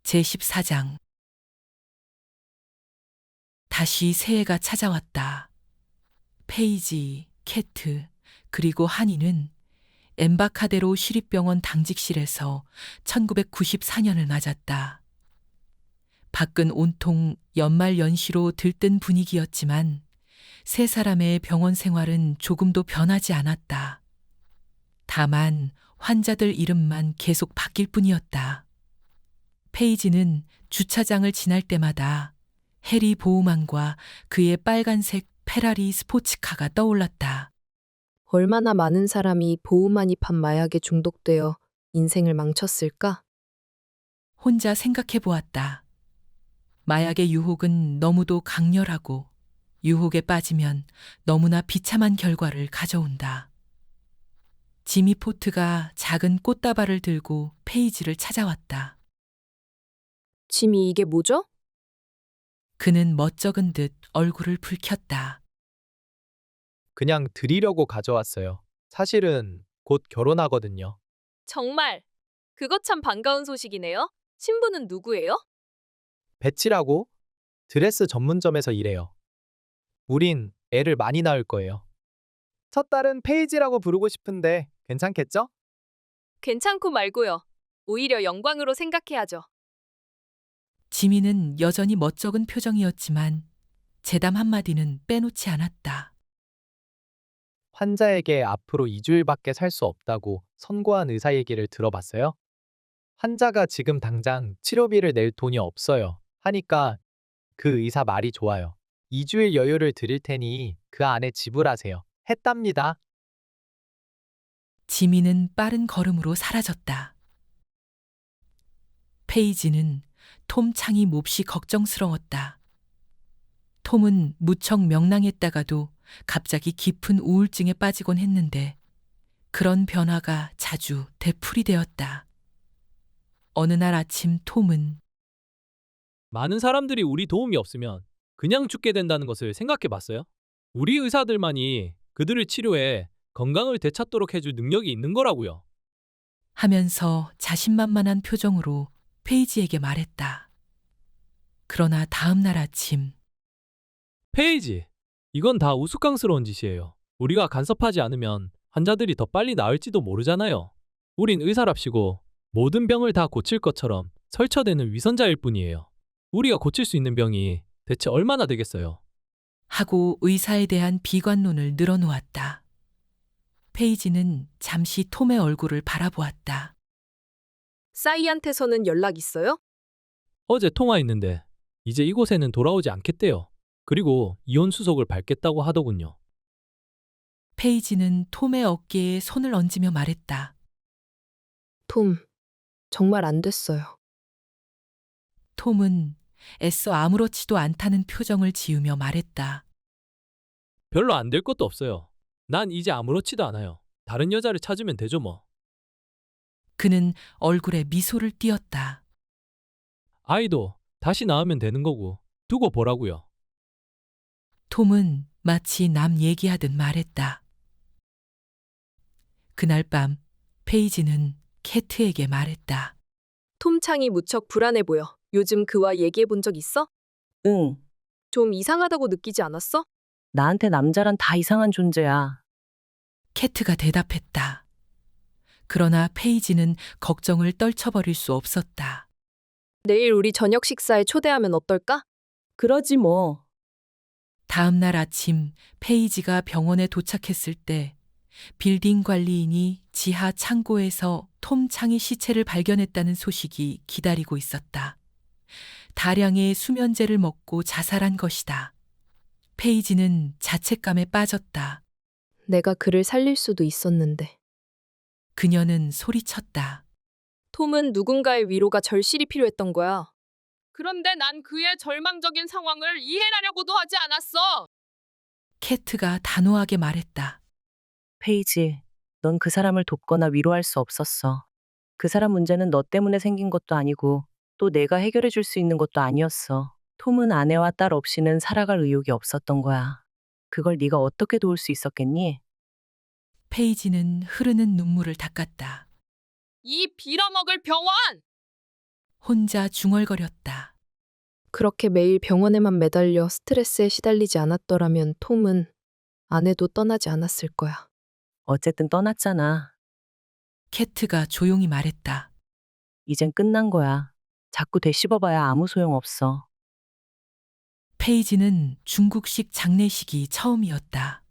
제14장. 다시 새해가 찾아왔다. 페이지, 캐트, 그리고 한이는 엠바카데로 시립병원 당직실에서 1994년을 맞았다. 밖은 온통 연말연시로 들뜬 분위기였지만 세 사람의 병원 생활은 조금도 변하지 않았다. 다만 환자들 이름만 계속 바뀔 뿐이었다. 페이지는 주차장을 지날 때마다 해리 보우만과 그의 빨간색 페라리 스포츠카가 떠올랐다. 얼마나 많은 사람이 보호만이 판 마약에 중독되어 인생을 망쳤을까? 혼자 생각해 보았다. 마약의 유혹은 너무도 강렬하고 유혹에 빠지면 너무나 비참한 결과를 가져온다. 지미 포트가 작은 꽃다발을 들고 페이지를 찾아왔다. 짐이 이게 뭐죠? 그는 멋쩍은 듯 얼굴을 붉혔다. 그냥 드리려고 가져왔어요. 사실은 곧 결혼하거든요. 정말 그것 참 반가운 소식이네요. 신부는 누구예요? 배치라고 드레스 전문점에서 일해요. 우린 애를 많이 낳을 거예요. 첫 딸은 페이지라고 부르고 싶은데 괜찮겠죠? 괜찮고 말고요. 오히려 영광으로 생각해야죠. 지미는 여전히 멋쩍은 표정이었지만 재담 한마디는 빼놓지 않았다. 환자에게 앞으로 2주일밖에 살 수 없다고 선고한 의사 얘기를 들어봤어요? 환자가 지금 당장 치료비를 낼 돈이 없어요. 하니까 그 의사 말이 좋아요. 2주일 여유를 드릴 테니 그 안에 지불하세요. 했답니다. 지미는 빠른 걸음으로 사라졌다. 페이지는 톰 창이 몹시 걱정스러웠다. 톰은 무척 명랑했다가도 갑자기 깊은 우울증에 빠지곤 했는데 그런 변화가 자주 되풀이되었다. 어느 날 아침 톰은 많은 사람들이 우리 도움이 없으면 그냥 죽게 된다는 것을 생각해 봤어요? 우리 의사들만이 그들을 치료해 건강을 되찾도록 해줄 능력이 있는 거라고요. 하면서 자신만만한 표정으로 페이지에게 말했다. 그러나 다음 날 아침 페이지, 이건 다 우스꽝스러운 짓이에요. 우리가 간섭하지 않으면 환자들이 더 빨리 나을지도 모르잖아요. 우린 의사랍시고 모든 병을 다 고칠 것처럼 설쳐대는 위선자일 뿐이에요. 우리가 고칠 수 있는 병이 대체 얼마나 되겠어요? 하고 의사에 대한 비관론을 늘어놓았다. 페이지는 잠시 톰의 얼굴을 바라보았다. 싸이한테서는 연락 있어요? 어제 통화했는데 이제 이곳에는 돌아오지 않겠대요. 그리고 이혼 수속을 밟겠다고 하더군요. 페이지는 톰의 어깨에 손을 얹으며 말했다. 톰, 정말 안 됐어요. 톰은 애써 아무렇지도 않다는 표정을 지으며 말했다. 별로 안 될 것도 없어요. 난 이제 아무렇지도 않아요. 다른 여자를 찾으면 되죠 뭐. 그는 얼굴에 미소를 띄었다. 아이도 다시 낳으면 되는 거고 두고 보라고요. 톰은 마치 남 얘기하듯 말했다. 그날 밤 페이지는 캐트에게 말했다. 톰 창이 무척 불안해 보여. 요즘 그와 얘기해 본 적 있어? 응, 좀 이상하다고 느끼지 않았어? 나한테 남자란 다 이상한 존재야. 캐트가 대답했다. 그러나 페이지는 걱정을 떨쳐버릴 수 없었다. 내일 우리 저녁 식사에 초대하면 어떨까? 그러지 뭐. 다음 날 아침 페이지가 병원에 도착했을 때 빌딩 관리인이 지하 창고에서 톰 창의 시체를 발견했다는 소식이 기다리고 있었다. 다량의 수면제를 먹고 자살한 것이다. 페이지는 자책감에 빠졌다. 내가 그를 살릴 수도 있었는데. 그녀는 소리쳤다. 톰은 누군가의 위로가 절실히 필요했던 거야. 그런데 난 그의 절망적인 상황을 이해하려고도 하지 않았어. 캐트가 단호하게 말했다. 페이지, 넌 그 사람을 돕거나 위로할 수 없었어. 그 사람 문제는 너 때문에 생긴 것도 아니고 또 내가 해결해 줄 수 있는 것도 아니었어. 톰은 아내와 딸 없이는 살아갈 의욕이 없었던 거야. 그걸 네가 어떻게 도울 수 있었겠니? 페이지는 흐르는 눈물을 닦았다. 이 빌어먹을 병원! 혼자 중얼거렸다. 그렇게 매일 병원에만 매달려 스트레스에 시달리지 않았더라면 톰은 아내도 떠나지 않았을 거야. 어쨌든 떠났잖아. 캐트가 조용히 말했다. 이젠 끝난 거야. 자꾸 되씹어봐야 아무 소용 없어. 페이지는 중국식 장례식이 처음이었다.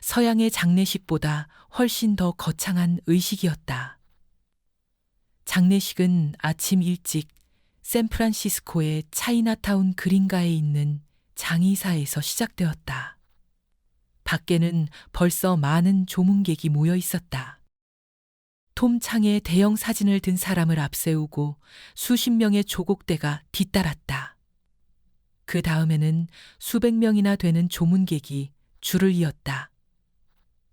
서양의 장례식보다 훨씬 더 거창한 의식이었다. 장례식은 아침 일찍 샌프란시스코의 차이나타운 그린가에 있는 장의사에서 시작되었다. 밖에는 벌써 많은 조문객이 모여 있었다. 톰 창에 대형 사진을 든 사람을 앞세우고 수십 명의 조곡대가 뒤따랐다. 그 다음에는 수백 명이나 되는 조문객이 줄을 이었다.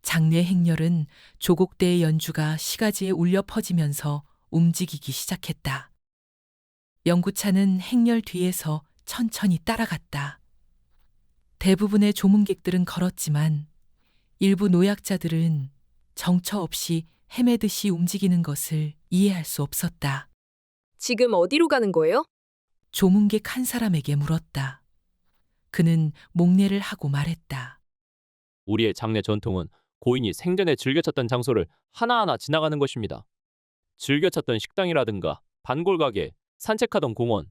장례 행렬은 조곡대의 연주가 시가지에 울려 퍼지면서 움직이기 시작했다. 연구차는 행렬 뒤에서 천천히 따라갔다. 대부분의 조문객들은 걸었지만 일부 노약자들은 정처 없이 헤매듯이 움직이는 것을 이해할 수 없었다. 지금 어디로 가는 거예요? 조문객 한 사람에게 물었다. 그는 목례를 하고 말했다. 우리의 장례 전통은 고인이 생전에 즐겨 찾던 장소를 하나하나 지나가는 것입니다. 즐겨 찾던 식당이라든가 반골 가게, 산책하던 공원.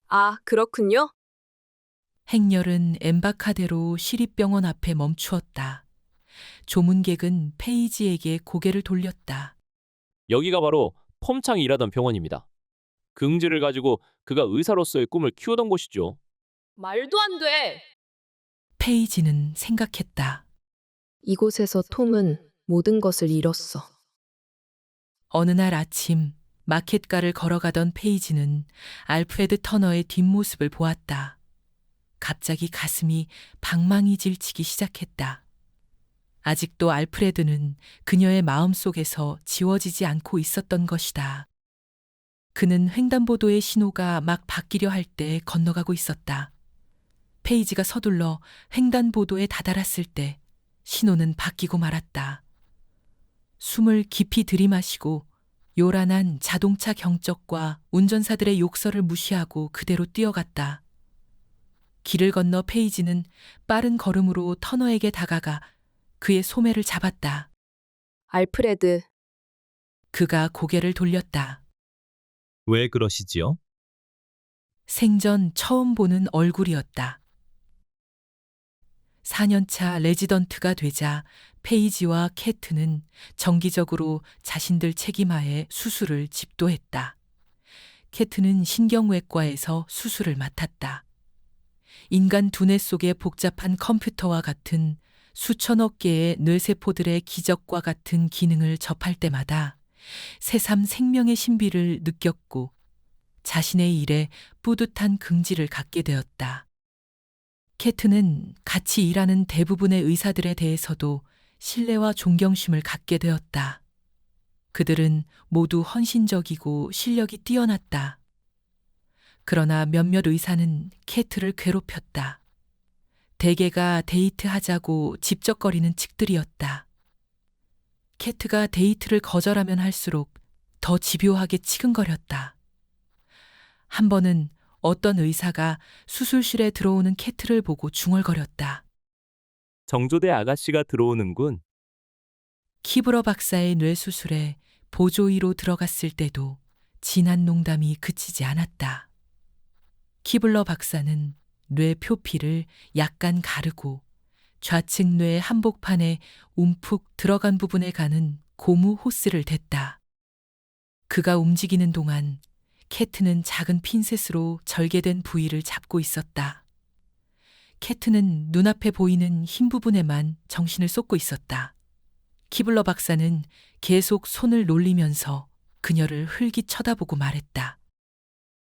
아, 그렇군요. 행렬은 엠바카데로 시립병원 앞에 멈추었다. 조문객은 페이지에게 고개를 돌렸다. 여기가 바로 폼창이 일하던 병원입니다. 긍지를 가지고 그가 의사로서의 꿈을 키우던 곳이죠. 말도 안 돼. 페이지는 생각했다. 이곳에서 톰은 모든 것을 잃었어. 어느 날 아침 마켓가를 걸어가던 페이지는 알프레드 터너의 뒷모습을 보았다. 갑자기 가슴이 방망이 질치기 시작했다. 아직도 알프레드는 그녀의 마음속에서 지워지지 않고 있었던 것이다. 그는 횡단보도의 신호가 막 바뀌려 할 때 건너가고 있었다. 페이지가 서둘러 횡단보도에 다다랐을 때 신호는 바뀌고 말았다. 숨을 깊이 들이마시고 요란한 자동차 경적과 운전사들의 욕설을 무시하고 그대로 뛰어갔다. 길을 건너 페이지는 빠른 걸음으로 터너에게 다가가 그의 소매를 잡았다. 알프레드, 그가 고개를 돌렸다. 왜 그러시지요? 생전 처음 보는 얼굴이었다. 4년차 레지던트가 되자 페이지와 캐트는 정기적으로 자신들 책임하에 수술을 집도했다. 캐트는 신경외과에서 수술을 맡았다. 인간 두뇌 속의 복잡한 컴퓨터와 같은 수천억 개의 뇌세포들의 기적과 같은 기능을 접할 때마다 새삼 생명의 신비를 느꼈고 자신의 일에 뿌듯한 긍지를 갖게 되었다. 캐트는 같이 일하는 대부분의 의사들에 대해서도 신뢰와 존경심을 갖게 되었다. 그들은 모두 헌신적이고 실력이 뛰어났다. 그러나 몇몇 의사는 캐트를 괴롭혔다. 대개가 데이트하자고 집적거리는 측들이었다. 캐트가 데이트를 거절하면 할수록 더 집요하게 치근거렸다. 한 번은 어떤 의사가 수술실에 들어오는 캐트를 보고 중얼거렸다. 정조대 아가씨가 들어오는군. 키브러 박사의 뇌수술에 보조의로 들어갔을 때도 진한 농담이 그치지 않았다. 키블러 박사는 뇌 표피를 약간 가르고 좌측 뇌 한복판에 움푹 들어간 부분에 가는 고무 호스를 댔다. 그가 움직이는 동안 캐트는 작은 핀셋으로 절개된 부위를 잡고 있었다. 캐트는 눈앞에 보이는 흰 부분에만 정신을 쏟고 있었다. 키블러 박사는 계속 손을 놀리면서 그녀를 흘기 쳐다보고 말했다.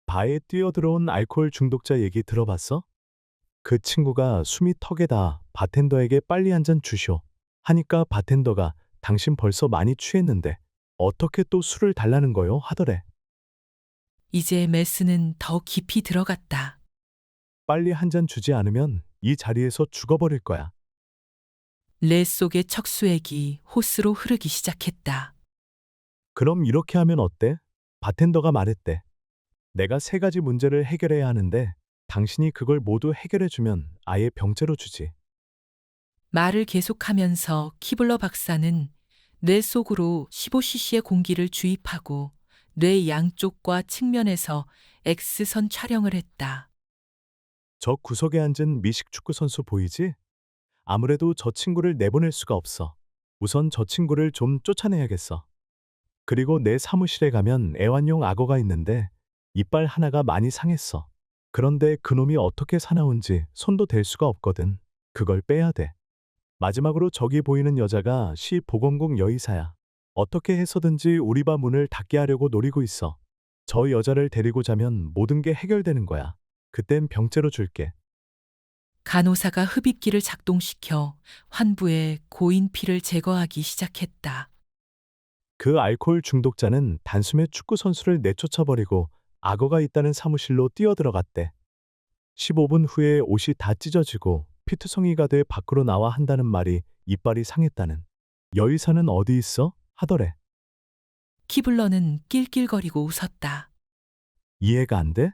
바에 뛰어들어온 알코올 중독자 얘기 들어봤어? 그 친구가 숨이 턱에다 바텐더에게 빨리 한 잔 주쇼 하니까 바텐더가 당신 벌써 많이 취했는데 어떻게 또 술을 달라는 거요 하더래. 이제 메스는 더 깊이 들어갔다. 빨리 한 잔 주지 않으면 이 자리에서 죽어버릴 거야. 뇌 속의 척수액이 호스로 흐르기 시작했다. 그럼 이렇게 하면 어때? 바텐더가 말했대. 내가 3가지 문제를 해결해야 하는데 당신이 그걸 모두 해결해주면 아예 병째로 주지. 말을 계속하면서 키블러 박사는 뇌 속으로 15cc의 공기를 주입하고 뇌 양쪽과 측면에서 X선 촬영을 했다. 저 구석에 앉은 미식 축구 선수 보이지? 아무래도 저 친구를 내보낼 수가 없어. 우선 저 친구를 좀 쫓아내야겠어. 그리고 내 사무실에 가면 애완용 악어가 있는데 이빨 하나가 많이 상했어. 그런데 그놈이 어떻게 사나운지 손도 댈 수가 없거든. 그걸 빼야 돼. 마지막으로 저기 보이는 여자가 시 보건국 여의사야. 어떻게 해서든지 우리 바 문을 닫게 하려고 노리고 있어. 저 여자를 데리고 자면 모든 게 해결되는 거야. 그땐 병째로 줄게. 간호사가 흡입기를 작동시켜 환부의 고인 피를 제거하기 시작했다. 그 알코올 중독자는 단숨에 축구 선수를 내쫓아버리고 악어가 있다는 사무실로 뛰어들어갔대. 15분 후에 옷이 다 찢어지고 피투성이가 돼 밖으로 나와 한다는 말이 이빨이 상했다는. 여의사는 어디 있어? 하더래. 키블러는 낄낄거리고 웃었다. 이해가 안 돼?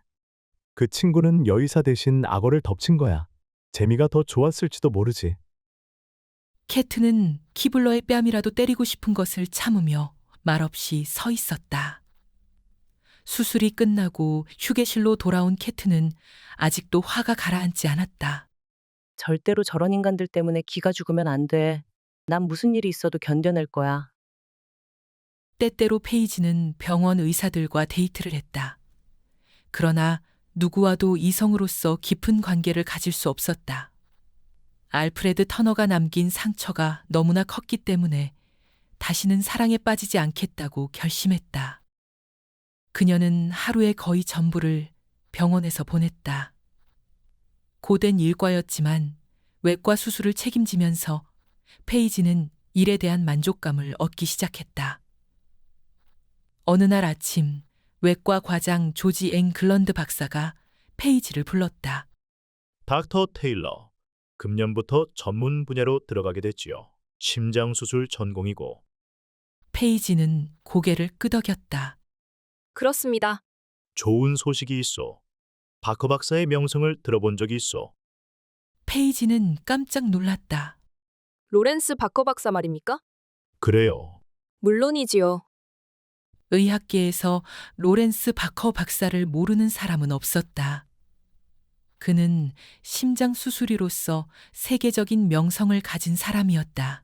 그 친구는 여의사 대신 악어를 덮친 거야. 재미가 더 좋았을지도 모르지. 캐트는 키블러의 뺨이라도 때리고 싶은 것을 참으며 말없이 서 있었다. 수술이 끝나고 휴게실로 돌아온 캐트는 아직도 화가 가라앉지 않았다. 절대로 저런 인간들 때문에 기가 죽으면 안 돼. 난 무슨 일이 있어도 견뎌낼 거야. 때때로 페이지는 병원 의사들과 데이트를 했다. 그러나 누구와도 이성으로서 깊은 관계를 가질 수 없었다. 알프레드 터너가 남긴 상처가 너무나 컸기 때문에 다시는 사랑에 빠지지 않겠다고 결심했다. 그녀는 하루의 거의 전부를 병원에서 보냈다. 고된 일과였지만 외과 수술을 책임지면서 페이지는 일에 대한 만족감을 얻기 시작했다. 어느 날 아침 외과 과장 조지 앵 글런드 박사가 페이지를 불렀다. 닥터 테일러, 금년부터 전문 분야로 들어가게 됐지요. 심장수술 전공이고. 페이지는 고개를 끄덕였다. 그렇습니다. 좋은 소식이 있어. 바커 박사의 명성을 들어본 적이 있어. 페이지는 깜짝 놀랐다. 로렌스 바커 박사 말입니까? 그래요. 물론이지요. 의학계에서 로렌스 바커 박사를 모르는 사람은 없었다. 그는 심장 수술이로서 세계적인 명성을 가진 사람이었다.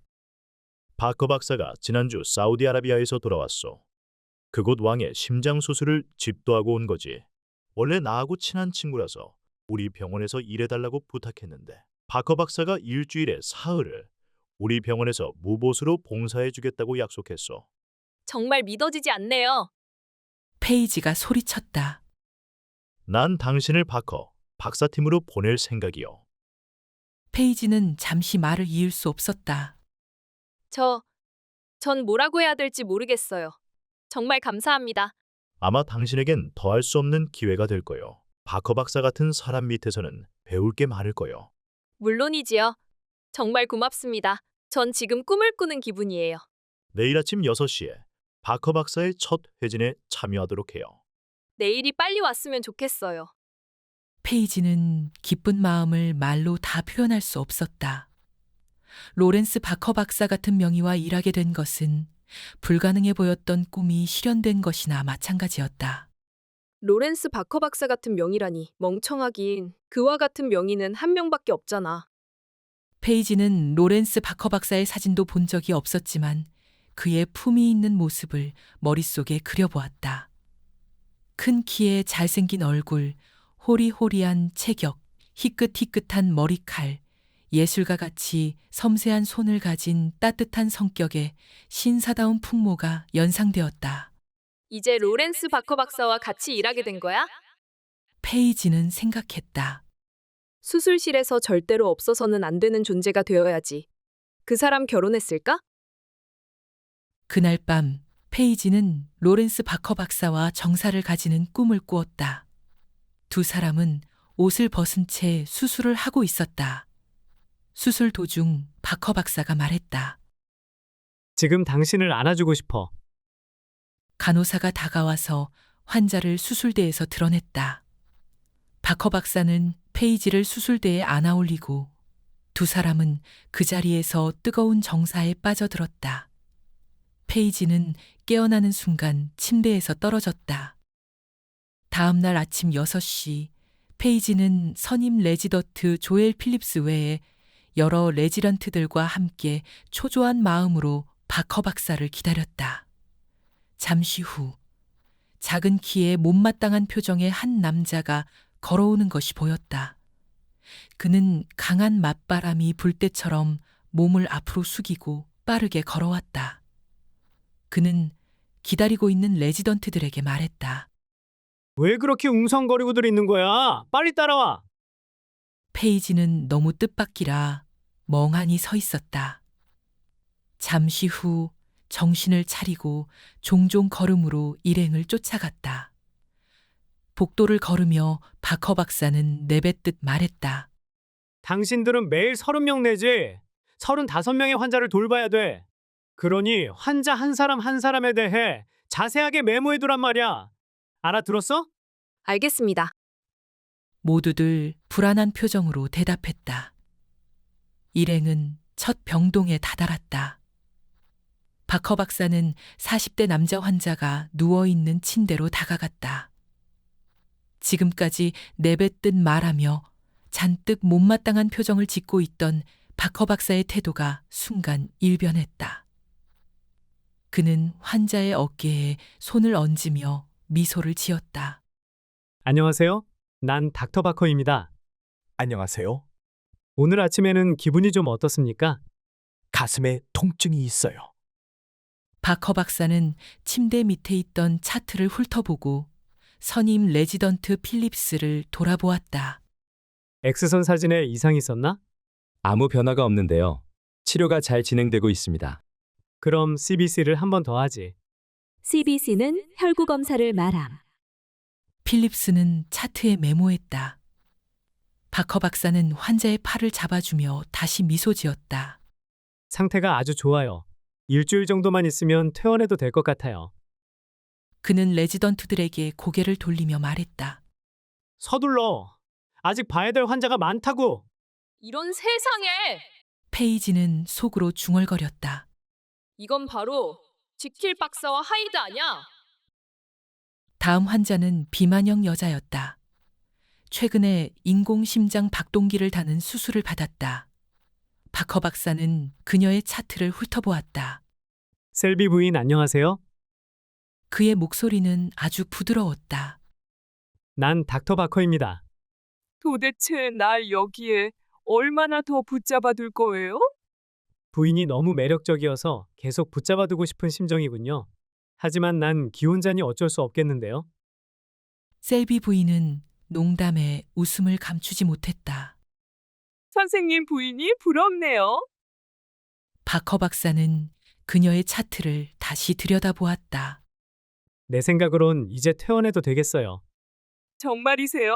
바커 박사가 지난주 사우디아라비아에서 돌아왔어. 그곳 왕의 심장 수술을 집도하고 온 거지. 원래 나하고 친한 친구라서 우리 병원에서 일해달라고 부탁했는데 바커 박사가 일주일에 사흘을 우리 병원에서 무보수로 봉사해주겠다고 약속했어. 정말 믿어지지 않네요. 페이지가 소리쳤다. 난 당신을 바커 박사팀으로 보낼 생각이요. 페이지는 잠시 말을 이을 수 없었다. 전 뭐라고 해야 될지 모르겠어요. 정말 감사합니다. 아마 당신에겐 더할 수 없는 기회가 될 거요. 바커 박사 같은 사람 밑에서는 배울 게 많을 거요. 물론이지요. 정말 고맙습니다. 전 지금 꿈을 꾸는 기분이에요. 내일 아침 6시에 바커 박사의 첫 회진에 참여하도록 해요. 내일이 빨리 왔으면 좋겠어요. 페이지는 기쁜 마음을 말로 다 표현할 수 없었다. 로렌스 바커 박사 같은 명의와 일하게 된 것은 불가능해 보였던 꿈이 실현된 것이나 마찬가지였다. 로렌스 바커 박사 같은 명의라니 멍청하긴. 그와 같은 명의는 한 명밖에 없잖아. 페이지는 로렌스 바커 박사의 사진도 본 적이 없었지만 그의 품위 있는 모습을 머릿속에 그려보았다. 큰 키에 잘생긴 얼굴, 호리호리한 체격, 희끗희끗한 머리칼, 예술가같이 섬세한 손을 가진 따뜻한 성격에 신사다운 풍모가 연상되었다. 이제 로렌스 바커 박사와 같이 일하게 된 거야? 페이지는 생각했다. 수술실에서 절대로 없어서는 안 되는 존재가 되어야지. 그 사람 결혼했을까? 그날 밤 페이지는 로렌스 바커 박사와 정사를 가지는 꿈을 꾸었다. 두 사람은 옷을 벗은 채 수술을 하고 있었다. 수술 도중 바커 박사가 말했다. 지금 당신을 안아주고 싶어. 간호사가 다가와서 환자를 수술대에서 드러냈다. 바커 박사는 페이지를 수술대에 안아 올리고 두 사람은 그 자리에서 뜨거운 정사에 빠져들었다. 페이지는 깨어나는 순간 침대에서 떨어졌다. 다음 날 아침 6시, 페이지는 선임 레지던트 조엘 필립스 외에 여러 레지던트들과 함께 초조한 마음으로 바커 박사를 기다렸다. 잠시 후, 작은 키에 못마땅한 표정의 한 남자가 걸어오는 것이 보였다. 그는 강한 맞바람이 불 때처럼 몸을 앞으로 숙이고 빠르게 걸어왔다. 그는 기다리고 있는 레지던트들에게 말했다. 왜 그렇게 웅성거리고들 있는 거야? 빨리 따라와. 페이지는 너무 뜻밖이라 멍하니 서 있었다. 잠시 후 정신을 차리고 종종 걸음으로 일행을 쫓아갔다. 복도를 걸으며 바커 박사는 내뱉듯 말했다. 당신들은 매일 30명 내지 35명의 환자를 돌봐야 돼. 그러니 환자 한 사람 한 사람에 대해 자세하게 메모해두란 말이야. 알아들었어? 알겠습니다. 모두들 불안한 표정으로 대답했다. 일행은 첫 병동에 다다랐다. 바커 박사는 40대 남자 환자가 누워있는 침대로 다가갔다. 지금까지 내뱉듯 말하며 잔뜩 못마땅한 표정을 짓고 있던 바커 박사의 태도가 순간 일변했다. 그는 환자의 어깨에 손을 얹으며 미소를 지었다. 안녕하세요. 난 닥터 바커입니다. 안녕하세요. 오늘 아침에는 기분이 좀 어떻습니까? 가슴에 통증이 있어요. 바커 박사는 침대 밑에 있던 차트를 훑어보고 선임 레지던트 필립스를 돌아보았다. X선 사진에 이상이 있었나? 아무 변화가 없는데요. 치료가 잘 진행되고 있습니다. 그럼 CBC를 한 번 더 하지. CBC는 혈구 검사를 말함. 필립스는 차트에 메모했다. 바커 박사는 환자의 팔을 잡아주며 다시 미소 지었다. 상태가 아주 좋아요. 일주일 정도만 있으면 퇴원해도 될 것 같아요. 그는 레지던트들에게 고개를 돌리며 말했다. 서둘러. 아직 봐야 될 환자가 많다고. 이런 세상에! 페이지는 속으로 중얼거렸다. 이건 바로 지킬 박사와 하이드 아냐? 다음 환자는 비만형 여자였다. 최근에 인공심장 박동기를 다는 수술을 받았다. 바커 박사는 그녀의 차트를 훑어보았다. 셀비 부인 안녕하세요. 그의 목소리는 아주 부드러웠다. 난 닥터 바커입니다. 도대체 날 여기에 얼마나 더 붙잡아 둘 거예요? 부인이 너무 매력적이어서 계속 붙잡아두고 싶은 심정이군요. 하지만 난 기혼자니 어쩔 수 없겠는데요. 셀비 부인은 농담에 웃음을 감추지 못했다. 선생님 부인이 부럽네요. 바커 박사는 그녀의 차트를 다시 들여다보았다. 내 생각으론 이제 퇴원해도 되겠어요. 정말이세요?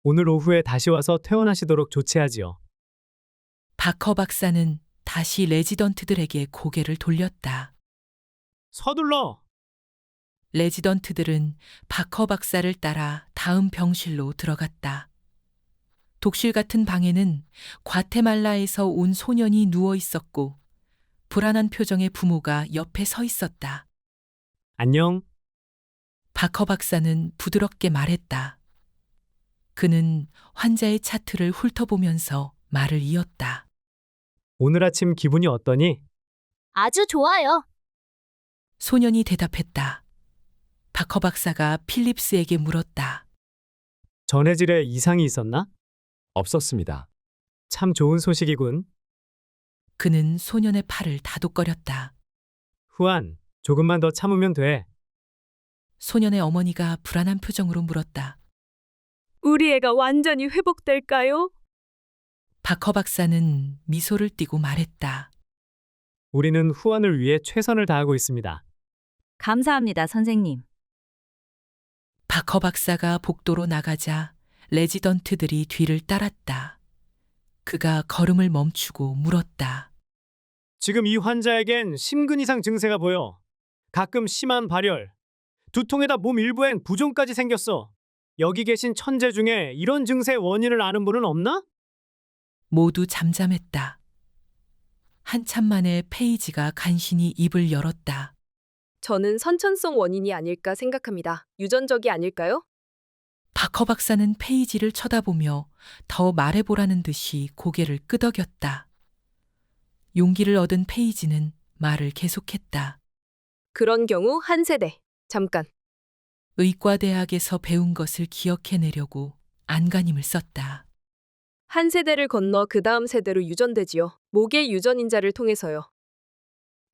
오늘 오후에 다시 와서 퇴원하시도록 조치하지요. 바커 박사는 다시 레지던트들에게 고개를 돌렸다. 서둘러! 레지던트들은 바커 박사를 따라 다음 병실로 들어갔다. 독실 같은 방에는 과테말라에서 온 소년이 누워 있었고 불안한 표정의 부모가 옆에 서 있었다. 안녕. 바커 박사는 부드럽게 말했다. 그는 환자의 차트를 훑어보면서 말을 이었다. 오늘 아침 기분이 어떠니? 아주 좋아요. 소년이 대답했다. 바커 박사가 필립스에게 물었다. 전해질에 이상이 있었나? 없었습니다. 참 좋은 소식이군. 그는 소년의 팔을 다독거렸다. 후안, 조금만 더 참으면 돼. 소년의 어머니가 불안한 표정으로 물었다. 우리 애가 완전히 회복될까요? 바커 박사는 미소를 띠고 말했다. 우리는 후안을 위해 최선을 다하고 있습니다. 감사합니다, 선생님. 바커 박사가 복도로 나가자 레지던트들이 뒤를 따랐다. 그가 걸음을 멈추고 물었다. 지금 이 환자에겐 심근 이상 증세가 보여. 가끔 심한 발열, 두통에다 몸 일부엔 부종까지 생겼어. 여기 계신 천재 중에 이런 증세의 원인을 아는 분은 없나? 모두 잠잠했다. 한참 만에 페이지가 간신히 입을 열었다. 저는 선천성 원인이 아닐까 생각합니다. 유전적이 아닐까요? 박허 박사는 페이지를 쳐다보며 더 말해보라는 듯이 고개를 끄덕였다. 용기를 얻은 페이지는 말을 계속했다. 그런 경우 한 세대. 잠깐. 의과대학에서 배운 것을 기억해내려고 안간힘을 썼다. 한 세대를 건너 그 다음 세대로 유전되지요. 목의 유전인자를 통해서요.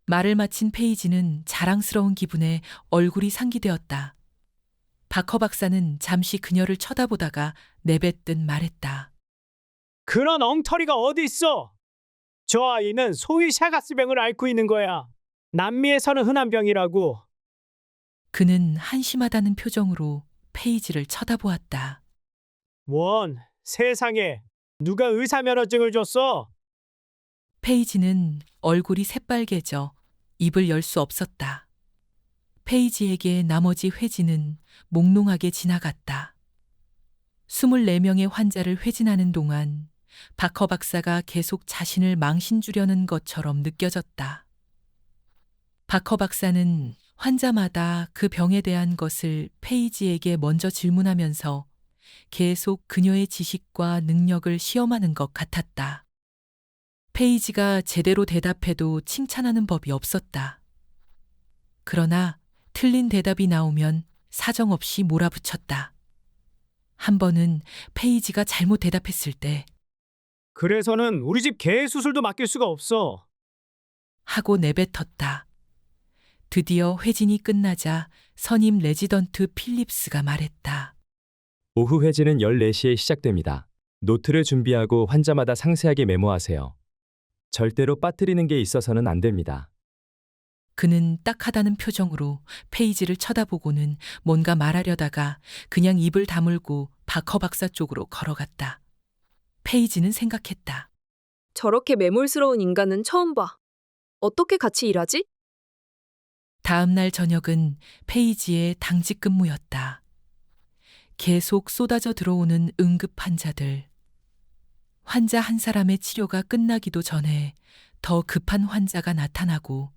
말을 마친 페이지는 자랑스러운 기분에 얼굴이 상기되었다. 박허 박사는 잠시 그녀를 쳐다보다가 내뱉듯 말했다. 그런 엉터리가 어디 있어? 저 아이는 소위 샤가스병을 앓고 있는 거야. 남미에서는 흔한 병이라고. 그는 한심하다는 표정으로 페이지를 쳐다보았다. 원, 세상에. 누가 의사 면허증을 줬어? 페이지는 얼굴이 새빨개져 입을 열 수 없었다. 페이지에게 나머지 회진은 몽롱하게 지나갔다. 24명의 환자를 회진하는 동안 박허 박사가 계속 자신을 망신 주려는 것처럼 느껴졌다. 박허 박사는 환자마다 그 병에 대한 것을 페이지에게 먼저 질문하면서 계속 그녀의 지식과 능력을 시험하는 것 같았다. 페이지가 제대로 대답해도 칭찬하는 법이 없었다. 그러나 틀린 대답이 나오면 사정없이 몰아붙였다. 한 번은 페이지가 잘못 대답했을 때 그래서는 우리 집 개 수술도 맡길 수가 없어. 하고 내뱉었다. 드디어 회진이 끝나자 선임 레지던트 필립스가 말했다. 오후 회진은 14시에 시작됩니다. 노트를 준비하고 환자마다 상세하게 메모하세요. 절대로 빠뜨리는 게 있어서는 안 됩니다. 그는 딱하다는 표정으로 페이지를 쳐다보고는 뭔가 말하려다가 그냥 입을 다물고 박허 박사 쪽으로 걸어갔다. 페이지는 생각했다. 저렇게 매몰스러운 인간은 처음 봐. 어떻게 같이 일하지? 다음 날 저녁은 페이지의 당직 근무였다. 계속 쏟아져 들어오는 응급 환자들. 환자 한 사람의 치료가 끝나기도 전에 더 급한 환자가 나타나고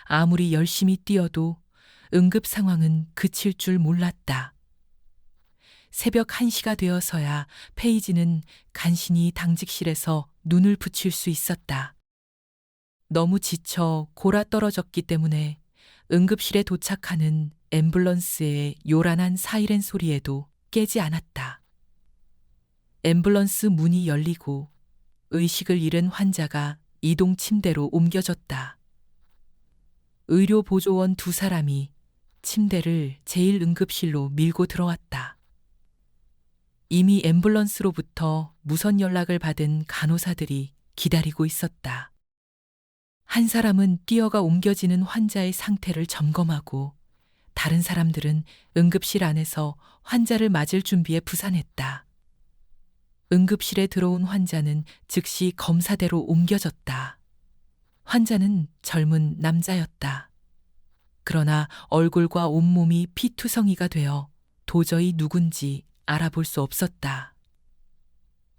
아무리 열심히 뛰어도 응급 상황은 그칠 줄 몰랐다. 새벽 1시가 되어서야 페이지는 간신히 당직실에서 눈을 붙일 수 있었다. 너무 지쳐 골아 떨어졌기 때문에 응급실에 도착하는 앰뷸런스의 요란한 사이렌 소리에도 깨지 않았다. 앰뷸런스 문이 열리고 의식을 잃은 환자가 이동 침대로 옮겨졌다. 의료 보조원 2사람이 침대를 제1응급실로 밀고 들어왔다. 이미 앰뷸런스로부터 무선 연락을 받은 간호사들이 기다리고 있었다. 한 사람은 뛰어가 옮겨지는 환자의 상태를 점검하고 다른 사람들은 응급실 안에서 환자를 맞을 준비에 부산했다. 응급실에 들어온 환자는 즉시 검사대로 옮겨졌다. 환자는 젊은 남자였다. 그러나 얼굴과 온몸이 피투성이가 되어 도저히 누군지 알아볼 수 없었다.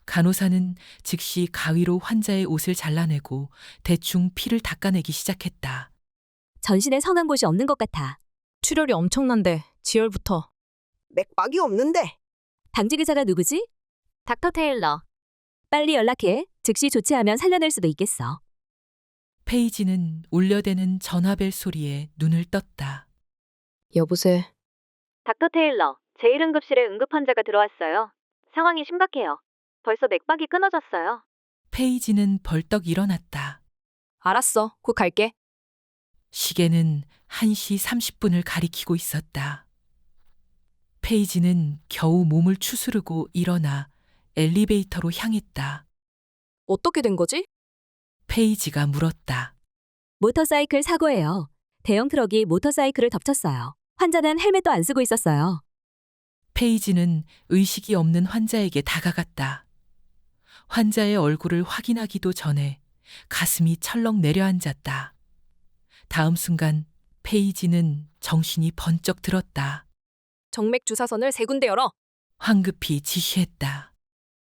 간호사는 즉시 가위로 환자의 옷을 잘라내고 대충 피를 닦아내기 시작했다. 전신에 성한 곳이 없는 것 같아. 출혈이 엄청난데 지혈부터. 맥박이 없는데. 당직 의사가 누구지? 닥터 테일러. 빨리 연락해. 즉시 조치하면 살려낼 수도 있겠어. 페이지는 울려대는 전화벨 소리에 눈을 떴다. 여보세요. 닥터 테일러. 제1응급실에 응급 환자가 들어왔어요. 상황이 심각해요. 벌써 맥박이 끊어졌어요. 페이지는 벌떡 일어났다. 알았어. 곧 갈게. 시계는 1시 30분을 가리키고 있었다. 페이지는 겨우 몸을 추스르고 일어나 엘리베이터로 향했다. 어떻게 된 거지? 페이지가 물었다. 모터사이클 사고예요. 대형 트럭이 모터사이클을 덮쳤어요. 환자는 헬멧도 안 쓰고 있었어요. 페이지는 의식이 없는 환자에게 다가갔다. 환자의 얼굴을 확인하기도 전에 가슴이 철렁 내려앉았다. 다음 순간 페이지는 정신이 번쩍 들었다. 정맥 주사선을 3군데 열어. 황급히 지시했다.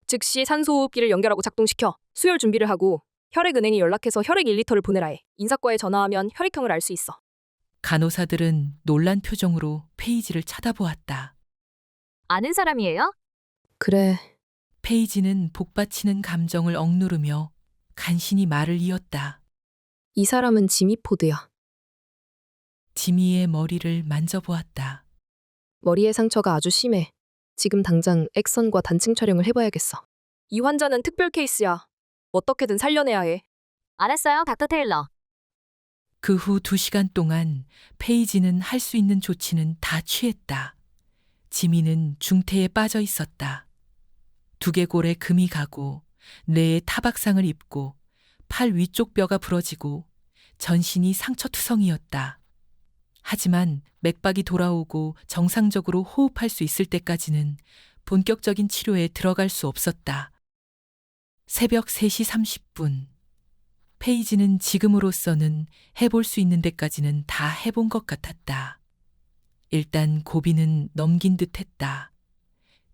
즉시 산소호흡기를 연결하고 작동시켜 수혈 준비를 하고 혈액은행에 연락해서 혈액 1리터를 보내라 해. 인사과에 전화하면 혈액형을 알 수 있어. 간호사들은 놀란 표정으로 페이지를 쳐다보았다. 아는 사람이에요? 그래, 페이지는 복받치는 감정을 억누르며 간신히 말을 이었다. 이 사람은 지미 포드야. 지미의 머리를 만져보았다. 머리에 상처가 아주 심해. 지금 당장 액선과 단층 촬영을 해봐야겠어. 이 환자는 특별 케이스야. 어떻게든 살려내야 해. 알았어요, 닥터 테일러. 그 후 2시간 동안 페이지는 할 수 있는 조치는 다 취했다. 지미는 중태에 빠져 있었다. 두개골에 금이 가고 뇌에 타박상을 입고 팔 위쪽 뼈가 부러지고 전신이 상처투성이었다. 하지만 맥박이 돌아오고 정상적으로 호흡할 수 있을 때까지는 본격적인 치료에 들어갈 수 없었다. 새벽 3시 30분. 페이지는 지금으로서는 해볼 수 있는 데까지는 다 해본 것 같았다. 일단 고비는 넘긴 듯 했다.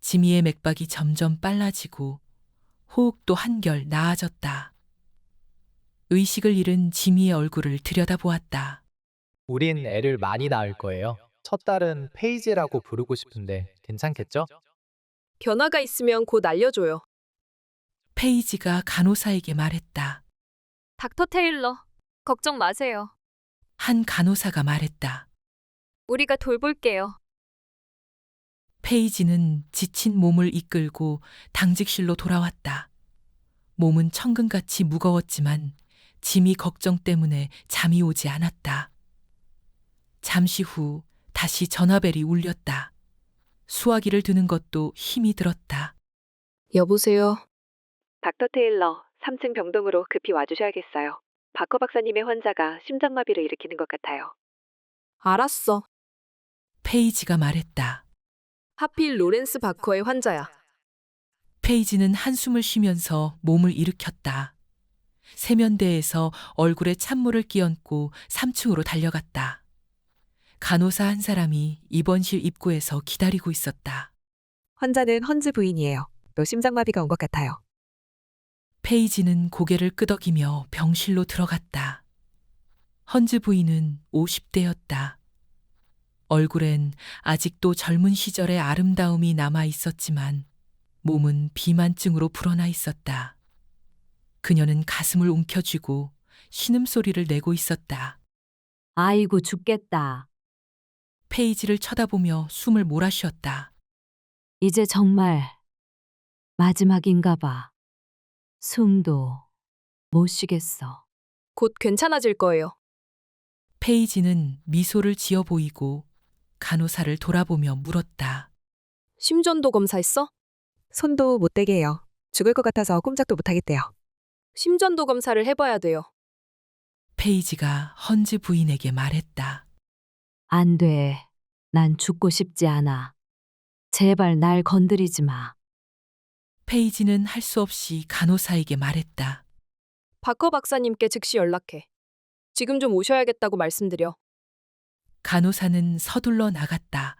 지미의 맥박이 점점 빨라지고 호흡도 한결 나아졌다. 의식을 잃은 지미의 얼굴을 들여다보았다. 우린 애를 많이 낳을 거예요. 첫 딸은 페이지라고 부르고 싶은데 괜찮겠죠? 변화가 있으면 곧 알려줘요. 페이지가 간호사에게 말했다. 닥터 테일러, 걱정 마세요. 한 간호사가 말했다. 우리가 돌볼게요. 페이지는 지친 몸을 이끌고 당직실로 돌아왔다. 몸은 천근같이 무거웠지만 지미 걱정 때문에 잠이 오지 않았다. 잠시 후 다시 전화벨이 울렸다. 수화기를 드는 것도 힘이 들었다. 여보세요. 닥터 테일러, 3층 병동으로 급히 와주셔야겠어요. 바커 박사님의 환자가 심장마비를 일으키는 것 같아요. 알았어. 페이지가 말했다. 하필 로렌스 바커의 환자야. 페이지는 한숨을 쉬면서 몸을 일으켰다. 세면대에서 얼굴에 찬물을 끼얹고 3층으로 달려갔다. 간호사 한 사람이 입원실 입구에서 기다리고 있었다. 환자는 헌즈 부인이에요. 또 심장마비가 온 것 같아요. 페이지는 고개를 끄덕이며 병실로 들어갔다. 헌즈 부인은 50대였다. 얼굴엔 아직도 젊은 시절의 아름다움이 남아 있었지만 몸은 비만증으로 불어나 있었다. 그녀는 가슴을 움켜쥐고 신음소리를 내고 있었다. 아이고 죽겠다. 페이지를 쳐다보며 숨을 몰아쉬었다. 이제 정말 마지막인가 봐. 숨도 못 쉬겠어. 곧 괜찮아질 거예요. 페이지는 미소를 지어 보이고 간호사를 돌아보며 물었다. 심전도 검사했어? 손도 못 대게 해요. 죽을 것 같아서 꼼짝도 못 하겠대요. 심전도 검사를 해봐야 돼요. 페이지가 헌즈 부인에게 말했다. 안 돼. 난 죽고 싶지 않아. 제발 날 건드리지 마. 페이지는 할 수 없이 간호사에게 말했다. 바커 박사님께 즉시 연락해. 지금 좀 오셔야겠다고 말씀드려. 간호사는 서둘러 나갔다.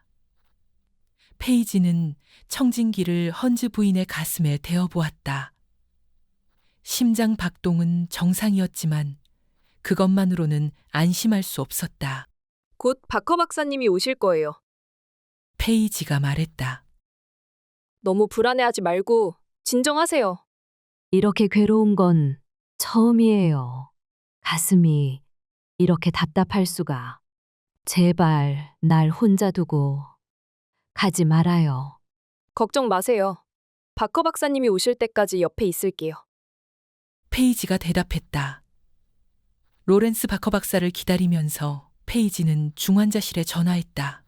페이지는 청진기를 헌즈 부인의 가슴에 대어보았다. 심장 박동은 정상이었지만 그것만으로는 안심할 수 없었다. 곧 바커 박사님이 오실 거예요. 페이지가 말했다. 너무 불안해하지 말고 진정하세요. 이렇게 괴로운 건 처음이에요. 가슴이 이렇게 답답할 수가. 제발 날 혼자 두고 가지 말아요. 걱정 마세요. 바커 박사님이 오실 때까지 옆에 있을게요. 페이지가 대답했다. 로렌스 바커 박사를 기다리면서 페이지는 중환자실에 전화했다.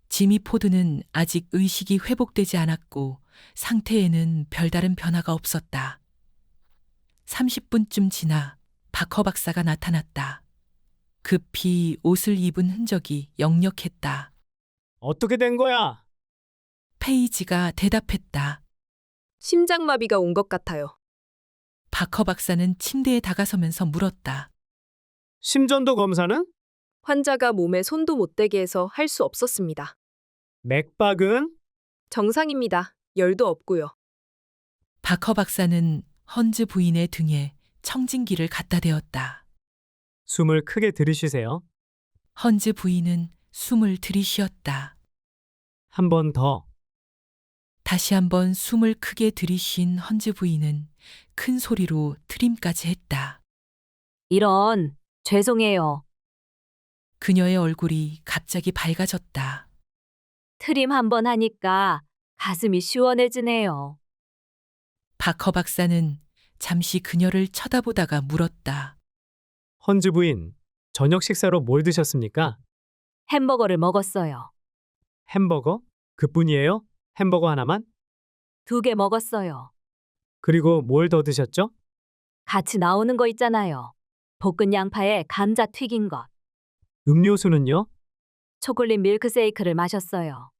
지미 포드는 아직 의식이 회복되지 않았고 상태에는 별다른 변화가 없었다. 30분쯤 지나 바커 박사가 나타났다. 급히 옷을 입은 흔적이 역력했다. 어떻게 된 거야? 페이지가 대답했다. 심장마비가 온 것 같아요. 바커 박사는 침대에 다가서면서 물었다. 심전도 검사는? 환자가 몸에 손도 못 대게 해서 할 수 없었습니다. 맥박은? 정상입니다. 열도 없고요. 바커 박사는 헌즈 부인의 등에 청진기를 갖다 대었다. 숨을 크게 들이쉬세요. 헌즈 부인은 숨을 들이쉬었다. 한 번 더. 다시 한번 숨을 크게 들이쉰 헌즈 부인은 큰 소리로 트림까지 했다. 이런, 죄송해요. 그녀의 얼굴이 갑자기 밝아졌다. 트림 한번 하니까 가슴이 시원해지네요. 바커 박사는 잠시 그녀를 쳐다보다가 물었다. 헌즈 부인, 저녁 식사로 뭘 드셨습니까? 햄버거를 먹었어요. 햄버거? 그뿐이에요? 햄버거 하나만? 2개 먹었어요. 그리고 뭘 더 드셨죠? 같이 나오는 거 있잖아요. 볶은 양파에 감자 튀긴 것. 음료수는요? 초콜릿 밀크세이크를 마셨어요.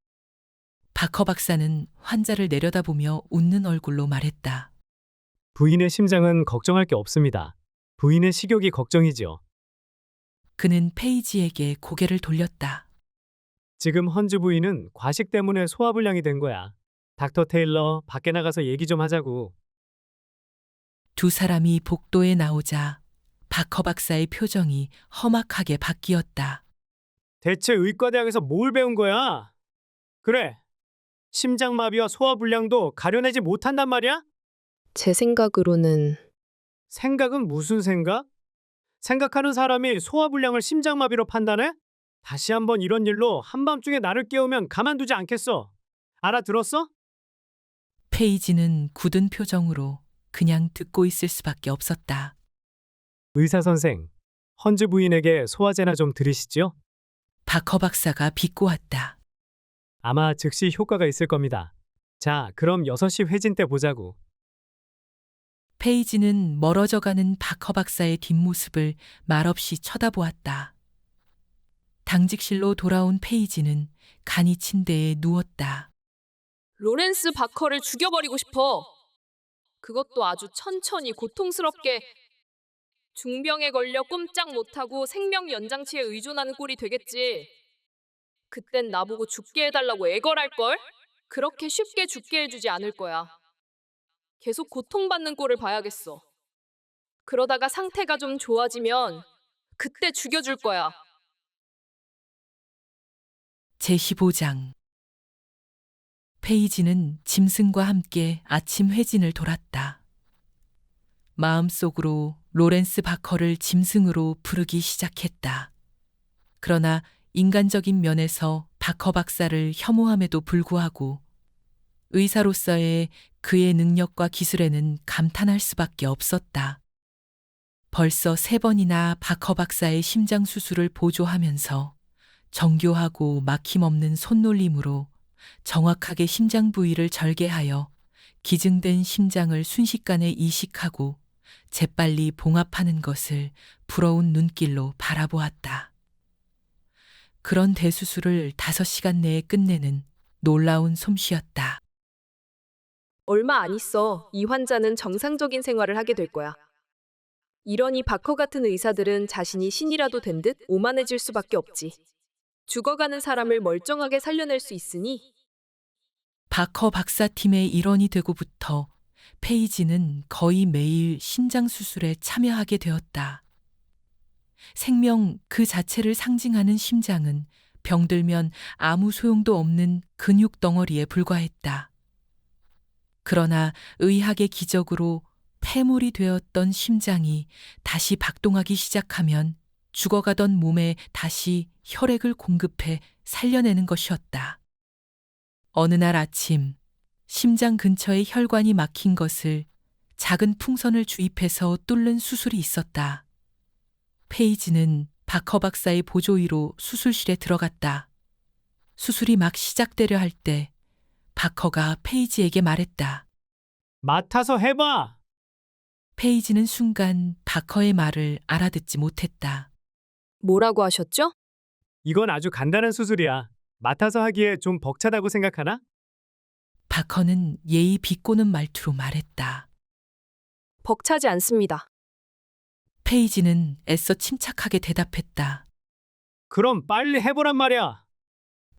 바커 박사는 환자를 내려다보며 웃는 얼굴로 말했다. 부인의 심장은 걱정할 게 없습니다. 부인의 식욕이 걱정이지요. 그는 페이지에게 고개를 돌렸다. 지금 헌즈 부인은 과식 때문에 소화불량이 된 거야. 닥터 테일러, 밖에 나가서 얘기 좀 하자고. 두 사람이 복도에 나오자 바커 박사의 표정이 험악하게 바뀌었다. 대체 의과대학에서 뭘 배운 거야? 그래. 심장마비와 소화불량도 가려내지 못한단 말이야? 제 생각으로는 생각은 무슨 생각? 생각하는 사람이 소화불량을 심장마비로 판단해? 다시 한번 이런 일로 한밤중에 나를 깨우면 가만두지 않겠어. 알아들었어? 페이지는 굳은 표정으로 그냥 듣고 있을 수밖에 없었다. 의사 선생, 헌즈 부인에게 소화제나 좀 들이시죠? 바커 박사가 비꼬았다. 아마 즉시 효과가 있을 겁니다. 자, 그럼 6시 회진 때 보자고. 페이지는 멀어져가는 바커 박사의 뒷모습을 말없이 쳐다보았다. 당직실로 돌아온 페이지는 간이 침대에 누웠다. 로렌스 바커를 죽여버리고 싶어. 그것도 아주 천천히 고통스럽게. 중병에 걸려 꼼짝 못하고 생명 연장치에 의존하는 꼴이 되겠지. 그땐 나보고 죽게 해달라고 애걸할걸? 그렇게 쉽게 죽게 해주지 않을 거야. 계속 고통받는 꼴을 봐야겠어. 그러다가 상태가 좀 좋아지면 그때 죽여줄 거야. 제15장 페이지는 짐승과 함께 아침 회진을 돌았다. 마음속으로 로렌스 바커를 짐승으로 부르기 시작했다. 그러나 인간적인 면에서 바커 박사를 혐오함에도 불구하고 의사로서의 그의 능력과 기술에는 감탄할 수밖에 없었다. 벌써 3번이나 바커 박사의 심장 수술을 보조하면서 정교하고 막힘없는 손놀림으로 정확하게 심장 부위를 절개하여 기증된 심장을 순식간에 이식하고 재빨리 봉합하는 것을 부러운 눈길로 바라보았다. 그런 대수술을 5시간 내에 끝내는 놀라운 솜씨였다. 얼마 안 있어. 이 환자는 정상적인 생활을 하게 될 거야. 이러니 바커 같은 의사들은 자신이 신이라도 된 듯 오만해질 수밖에 없지. 죽어가는 사람을 멀쩡하게 살려낼 수 있으니. 바커 박사팀의 일원이 되고부터 페이지는 거의 매일 심장 수술에 참여하게 되었다. 생명 그 자체를 상징하는 심장은 병들면 아무 소용도 없는 근육 덩어리에 불과했다. 그러나 의학의 기적으로 폐물이 되었던 심장이 다시 박동하기 시작하면 죽어가던 몸에 다시 혈액을 공급해 살려내는 것이었다. 어느 날 아침, 심장 근처에 혈관이 막힌 것을 작은 풍선을 주입해서 뚫는 수술이 있었다. 페이지는 바커 박사의 보조의로 수술실에 들어갔다. 수술이 막 시작되려 할 때 바커가 페이지에게 말했다. 맡아서 해봐! 페이지는 순간 바커의 말을 알아듣지 못했다. 뭐라고 하셨죠? 이건 아주 간단한 수술이야. 맡아서 하기에 좀 벅차다고 생각하나? 바커는 예의 비꼬는 말투로 말했다. 벅차지 않습니다. 페이지는 애써 침착하게 대답했다. 그럼 빨리 해보란 말이야.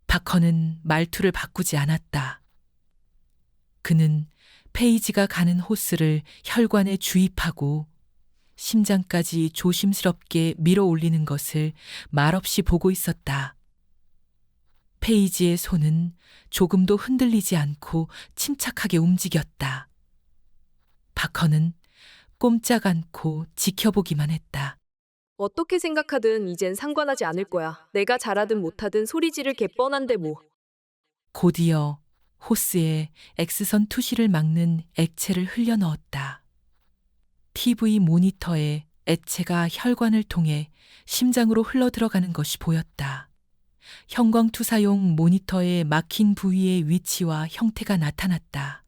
바커는 말투를 바꾸지 않았다. 그는 페이지가 가는 호스를 혈관에 주입하고 심장까지 조심스럽게 밀어 올리는 것을 말없이 보고 있었다. 페이지의 손은 조금도 흔들리지 않고 침착하게 움직였다. 바커는 꼼짝 않고 지켜보기만 했다. 어떻게 생각하든 이젠 상관하지 않을 거야. 내가 잘하든 못하든 소리 지를 게 뻔한데 뭐. 곧이어 호스에 X선 투시를 막는 액체를 흘려 넣었다. TV 모니터에 액체가 혈관을 통해 심장으로 흘러 들어가는 것이 보였다. 형광투사용 모니터에 막힌 부위의 위치와 형태가 나타났다.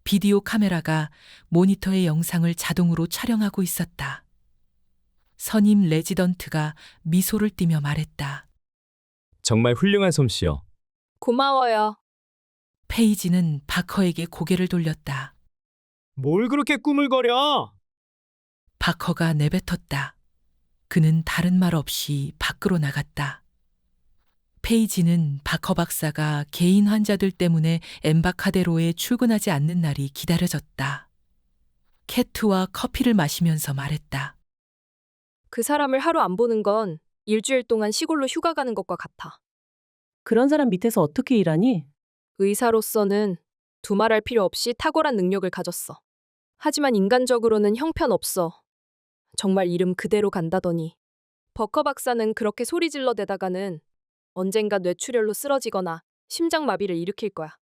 비디오 카메라가 모니터의 영상을 자동으로 촬영하고 있었다. 선임 레지던트가 미소를 띠며 말했다. 정말 훌륭한 솜씨요. 고마워요. 페이지는 바커에게 고개를 돌렸다. 뭘 그렇게 꾸물거려? 바커가 내뱉었다. 그는 다른 말 없이 밖으로 나갔다. 페이지는 바커 박사가 개인 환자들 때문에 엠바카데로에 출근하지 않는 날이 기다려졌다. 캐트와 커피를 마시면서 말했다. 그 사람을 하루 안 보는 건 일주일 동안 시골로 휴가 가는 것과 같아. 그런 사람 밑에서 어떻게 일하니? 의사로서는 두말할 필요 없이 탁월한 능력을 가졌어. 하지만 인간적으로는 형편없어. 정말 이름 그대로 간다더니. 버커 박사는 그렇게 소리 질러대다가는 언젠가 뇌출혈로 쓰러지거나 심장마비를 일으킬 거야.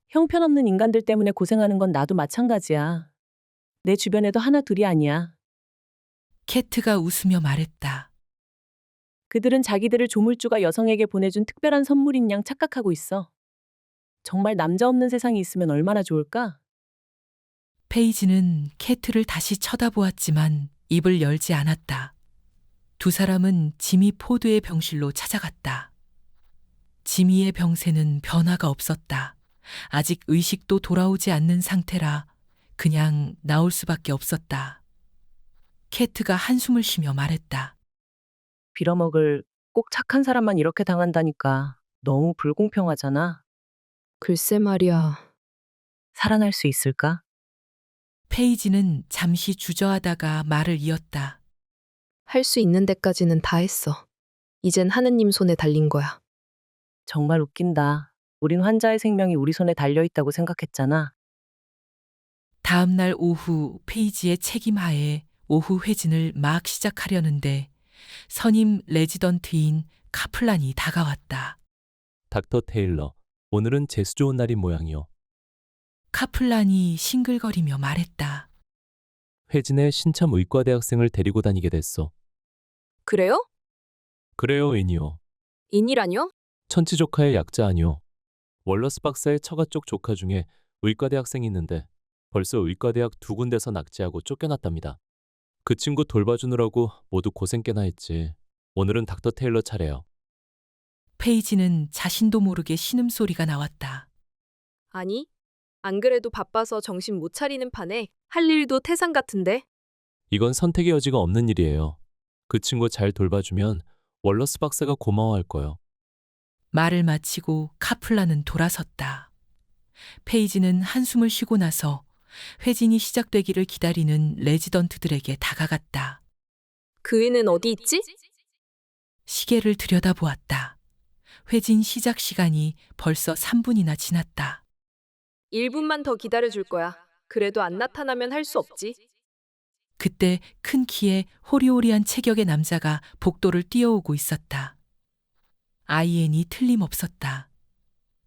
형편없는 인간들 때문에 고생하는 건 나도 마찬가지야. 내 주변에도 하나 둘이 아니야. 캐트가 웃으며 말했다. 그들은 자기들을 조물주가 여성에게 보내준 특별한 선물인 양 착각하고 있어. 정말 남자 없는 세상이 있으면 얼마나 좋을까? 페이지는 캐트를 다시 쳐다보았지만 입을 열지 않았다. 두 사람은 지미 포드의 병실로 찾아갔다. 지미의 병세는 변화가 없었다. 아직 의식도 돌아오지 않는 상태라 그냥 나올 수밖에 없었다. 캐트가 한숨을 쉬며 말했다. 빌어먹을 꼭 착한 사람만 이렇게 당한다니까 너무 불공평하잖아. 글쎄 말이야. 살아날 수 있을까? 페이지는 잠시 주저하다가 말을 이었다. 할 수 있는 데까지는 다 했어. 이젠 하느님 손에 달린 거야. 정말 웃긴다. 우린 환자의 생명이 우리 손에 달려있다고 생각했잖아. 다음 날 오후 페이지의 책임하에 오후 회진을 막 시작하려는데 선임 레지던트인 카플란이 다가왔다. 닥터 테일러, 오늘은 재수 좋은 날인 모양이요. 카플란이 싱글거리며 말했다. 회진에 신참 의과대학생을 데리고 다니게 됐어. 그래요? 그래요, 인이요. 인이라뇨? 천치 조카의 약자 아니요. 월러스 박사의 처가 쪽 조카 중에 의과대학생이 있는데 벌써 의과대학 두 군데서 낙제하고 쫓겨났답니다. 그 친구 돌봐주느라고 모두 고생 꽤나 했지. 오늘은 닥터 테일러 차례요. 페이지는 자신도 모르게 신음소리가 나왔다. 아니, 안 그래도 바빠서 정신 못 차리는 판에 할 일도 태산 같은데. 이건 선택의 여지가 없는 일이에요. 그 친구 잘 돌봐주면 월러스 박사가 고마워할 거요. 말을 마치고 카플란은 돌아섰다. 페이지는 한숨을 쉬고 나서 회진이 시작되기를 기다리는 레지던트들에게 다가갔다. 그 애는 어디 있지? 시계를 들여다보았다. 회진 시작 시간이 벌써 3분이나 지났다. 1분만 더 기다려줄 거야. 그래도 안 나타나면 할 수 없지. 그때 큰 키에 호리호리한 체격의 남자가 복도를 뛰어오고 있었다. 아이엔이 틀림없었다.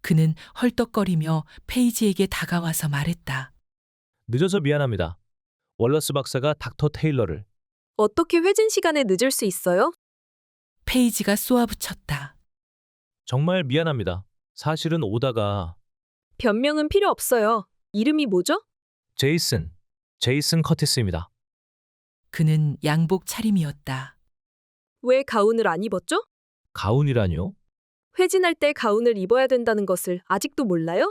그는 헐떡거리며 페이지에게 다가와서 말했다. 늦어서 미안합니다. 월러스 박사가 닥터 테일러를. 어떻게 회진 시간에 늦을 수 있어요? 페이지가 쏘아붙였다. 정말 미안합니다. 사실은 오다가 변명은 필요 없어요. 이름이 뭐죠? 제이슨 커티스입니다. 그는 양복 차림이었다. 왜 가운을 안 입었죠? 가운이라뇨? 회진할 때 가운을 입어야 된다는 것을 아직도 몰라요?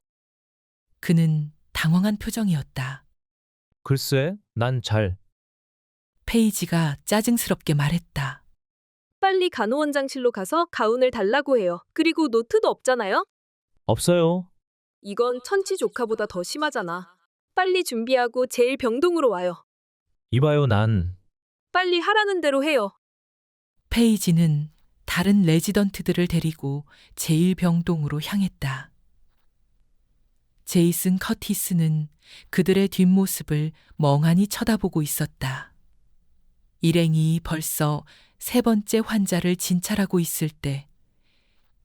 그는 당황한 표정이었다. 글쎄, 난 잘. 페이지가 짜증스럽게 말했다. 빨리 간호원장실로 가서 가운을 달라고 해요. 그리고 노트도 없잖아요? 없어요. 이건 천치 조카보다 더 심하잖아. 빨리 준비하고 제1병동으로 와요. 이봐요, 난 빨리 하라는 대로 해요. 페이지는 다른 레지던트들을 데리고 제1병동으로 향했다. 제이슨 커티스는 그들의 뒷모습을 멍하니 쳐다보고 있었다. 일행이 벌써 3번째 환자를 진찰하고 있을 때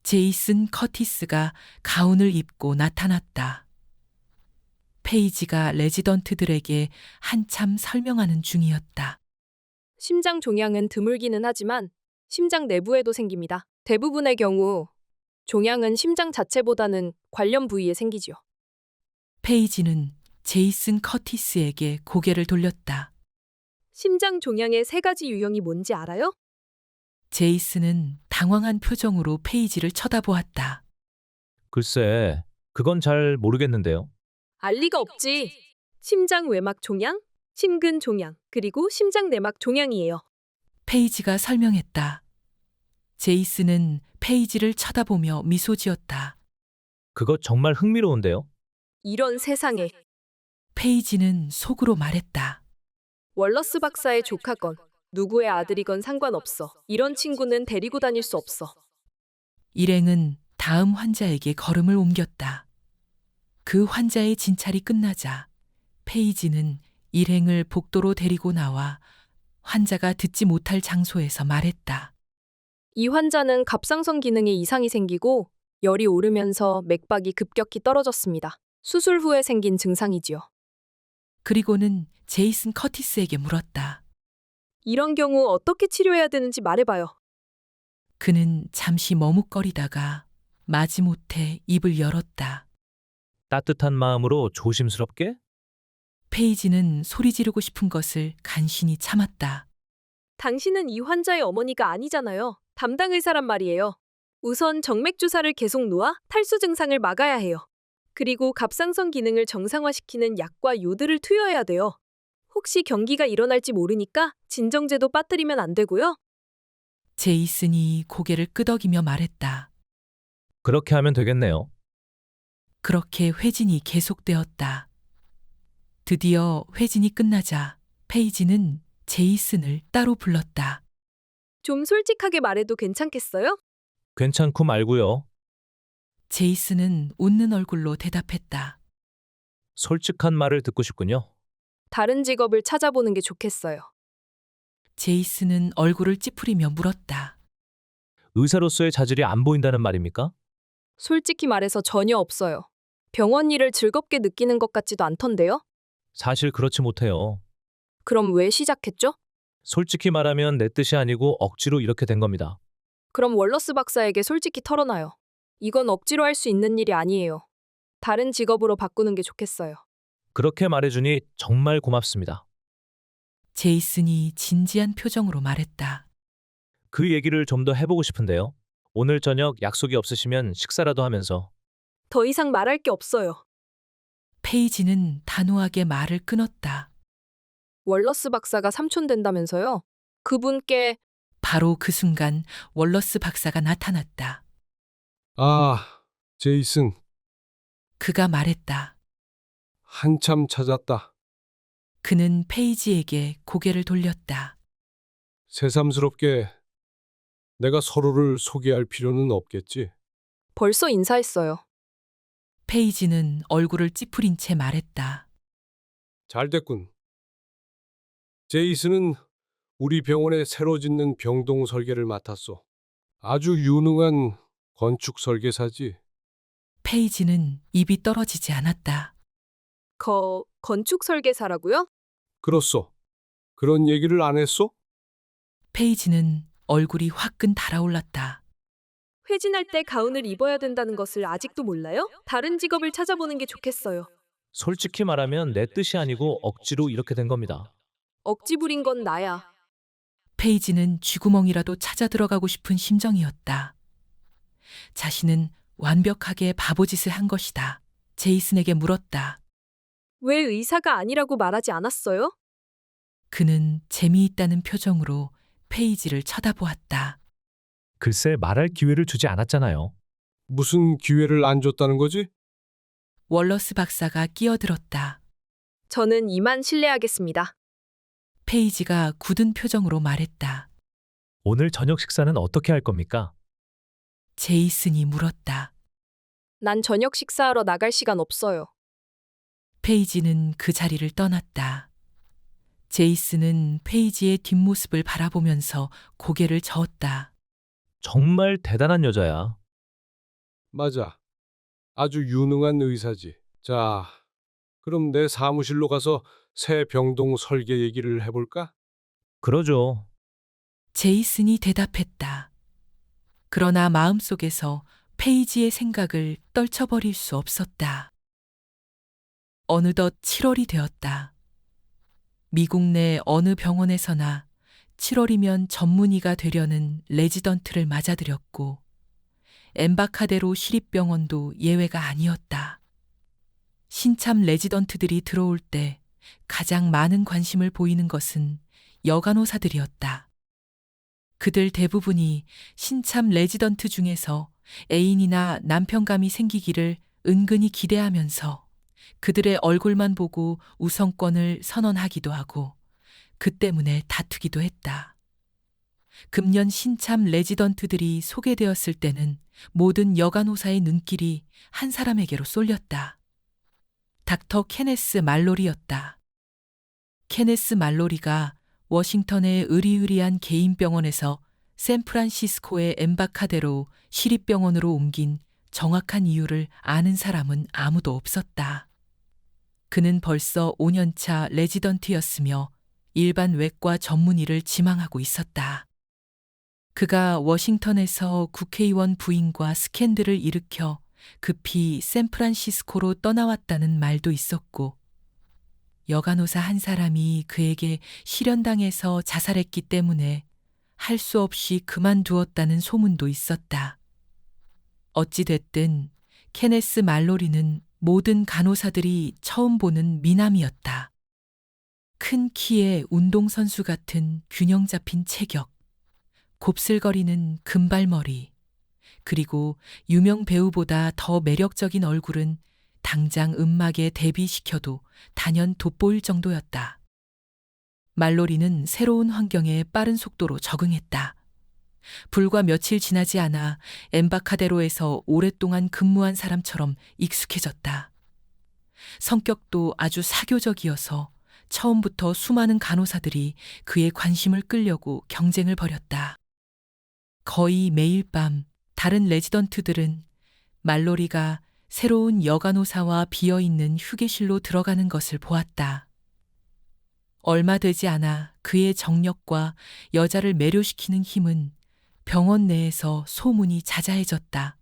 제이슨 커티스가 가운을 입고 나타났다. 페이지가 레지던트들에게 한참 설명하는 중이었다. 심장 종양은 드물기는 하지만 심장 내부에도 생깁니다. 대부분의 경우 종양은 심장 자체보다는 관련 부위에 생기죠. 페이지는 제이슨 커티스에게 고개를 돌렸다. 심장 종양의 3가지 유형이 뭔지 알아요? 제이슨은 당황한 표정으로 페이지를 쳐다보았다. 글쎄, 그건 잘 모르겠는데요. 알 리가 없지. 심장 외막 종양, 심근 종양, 그리고 심장 내막 종양이에요. 페이지가 설명했다. 제이슨은 페이지를 쳐다보며 미소 지었다. 그거 정말 흥미로운데요. 이런 세상에. 페이지는 속으로 말했다. 월러스 박사의 조카건, 누구의 아들이건 상관없어. 이런 친구는 데리고 다닐 수 없어. 일행은 다음 환자에게 걸음을 옮겼다. 그 환자의 진찰이 끝나자 페이지는 일행을 복도로 데리고 나와 환자가 듣지 못할 장소에서 말했다. 이 환자는 갑상선 기능에 이상이 생기고 열이 오르면서 맥박이 급격히 떨어졌습니다. 수술 후에 생긴 증상이지요. 그리고는 제이슨 커티스에게 물었다. 이런 경우 어떻게 치료해야 되는지 말해봐요. 그는 잠시 머뭇거리다가 마지못해 입을 열었다. 따뜻한 마음으로 조심스럽게? 페이지는 소리 지르고 싶은 것을 간신히 참았다. 당신은 이 환자의 어머니가 아니잖아요. 담당 의사란 말이에요. 우선 정맥 주사를 계속 놓아 탈수 증상을 막아야 해요. 그리고 갑상선 기능을 정상화시키는 약과 요드를 투여해야 돼요. 혹시 경기가 일어날지 모르니까 진정제도 빠뜨리면 안 되고요. 제이슨이 고개를 끄덕이며 말했다. 그렇게 하면 되겠네요. 그렇게 회진이 계속되었다. 드디어 회진이 끝나자 페이지는 제이슨을 따로 불렀다. 좀 솔직하게 말해도 괜찮겠어요? 괜찮고 말고요. 제이슨은 웃는 얼굴로 대답했다. 솔직한 말을 듣고 싶군요. 다른 직업을 찾아보는 게 좋겠어요. 제이슨은 얼굴을 찌푸리며 물었다. 의사로서의 자질이 안 보인다는 말입니까? 솔직히 말해서 전혀 없어요. 병원 일을 즐겁게 느끼는 것 같지도 않던데요? 사실 그렇지 못해요. 그럼 왜 시작했죠? 솔직히 말하면 내 뜻이 아니고 억지로 이렇게 된 겁니다. 그럼 월러스 박사에게 솔직히 털어놔요. 이건 억지로 할 수 있는 일이 아니에요. 다른 직업으로 바꾸는 게 좋겠어요. 그렇게 말해주니 정말 고맙습니다. 제이슨이 진지한 표정으로 말했다. 그 얘기를 좀 더 해보고 싶은데요. 오늘 저녁 약속이 없으시면 식사라도 하면서. 더 이상 말할 게 없어요. 페이지는 단호하게 말을 끊었다. 월러스 박사가 삼촌 된다면서요? 그분께 바로 그 순간 월러스 박사가 나타났다. 아, 제이슨, 그가 말했다. 한참 찾았다. 그는 페이지에게 고개를 돌렸다. 새삼스럽게 내가 서로를 소개할 필요는 없겠지. 벌써 인사했어요. 페이지는 얼굴을 찌푸린 채 말했다. 잘 됐군. 제이슨은 우리 병원에 새로 짓는 병동 설계를 맡았어. 아주 유능한 건축 설계사지. 페이지는 입이 떨어지지 않았다. 건축 설계사라고요? 그렇소. 그런 얘기를 안 했어? 페이지는 얼굴이 화끈 달아올랐다. 회진할 때 가운을 입어야 된다는 것을 아직도 몰라요? 다른 직업을 찾아보는 게 좋겠어요. 솔직히 말하면 내 뜻이 아니고 억지로 이렇게 된 겁니다. 억지 부린 건 나야. 페이지는 쥐구멍이라도 찾아 들어가고 싶은 심정이었다. 자신은 완벽하게 바보짓을 한 것이다. 제이슨에게 물었다. 왜 의사가 아니라고 말하지 않았어요? 그는 재미있다는 표정으로 페이지를 쳐다보았다. 글쎄 말할 기회를 주지 않았잖아요. 무슨 기회를 안 줬다는 거지? 월러스 박사가 끼어들었다. 저는 이만 실례하겠습니다. 페이지가 굳은 표정으로 말했다. 오늘 저녁 식사는 어떻게 할 겁니까? 제이슨이 물었다. 난 저녁 식사하러 나갈 시간 없어요. 페이지는 그 자리를 떠났다. 제이슨은 페이지의 뒷모습을 바라보면서 고개를 저었다. 정말 대단한 여자야. 맞아. 아주 유능한 의사지. 자, 그럼 내 사무실로 가서 새 병동 설계 얘기를 해볼까? 그러죠. 제이슨이 대답했다. 그러나 마음속에서 페이지의 생각을 떨쳐버릴 수 없었다. 어느덧 7월이 되었다. 미국 내 어느 병원에서나 7월이면 전문의가 되려는 레지던트를 맞아들였고 엠바카데로 시립병원도 예외가 아니었다. 신참 레지던트들이 들어올 때 가장 많은 관심을 보이는 것은 여간호사들이었다. 그들 대부분이 신참 레지던트 중에서 애인이나 남편감이 생기기를 은근히 기대하면서 그들의 얼굴만 보고 우선권을 선언하기도 하고 그 때문에 다투기도 했다. 금년 신참 레지던트들이 소개되었을 때는 모든 여간호사의 눈길이 한 사람에게로 쏠렸다. 닥터 케네스 말로리였다. 케네스 말로리가 워싱턴의 의리의리한 개인 병원에서 샌프란시스코의 엠바카데로 시립병원으로 옮긴 정확한 이유를 아는 사람은 아무도 없었다. 그는 벌써 5년차 레지던트였으며 일반 외과 전문의를 지망하고 있었다. 그가 워싱턴에서 국회의원 부인과 스캔들을 일으켜 급히 샌프란시스코로 떠나왔다는 말도 있었고 여간호사 한 사람이 그에게 실현당해서 자살했기 때문에 할 수 없이 그만두었다는 소문도 있었다. 어찌됐든 케네스 말로리는 모든 간호사들이 처음 보는 미남이었다. 큰 키에 운동선수 같은 균형 잡힌 체격, 곱슬거리는 금발머리, 그리고 유명 배우보다 더 매력적인 얼굴은 당장 음악에 데뷔시켜도 단연 돋보일 정도였다. 말로리는 새로운 환경에 빠른 속도로 적응했다. 불과 며칠 지나지 않아 엠바카데로에서 오랫동안 근무한 사람처럼 익숙해졌다. 성격도 아주 사교적이어서 처음부터 수많은 간호사들이 그의 관심을 끌려고 경쟁을 벌였다. 거의 매일 밤 다른 레지던트들은 말로리가 새로운 여간호사와 비어있는 휴게실로 들어가는 것을 보았다. 얼마 되지 않아 그의 정력과 여자를 매료시키는 힘은 병원 내에서 소문이 자자해졌다.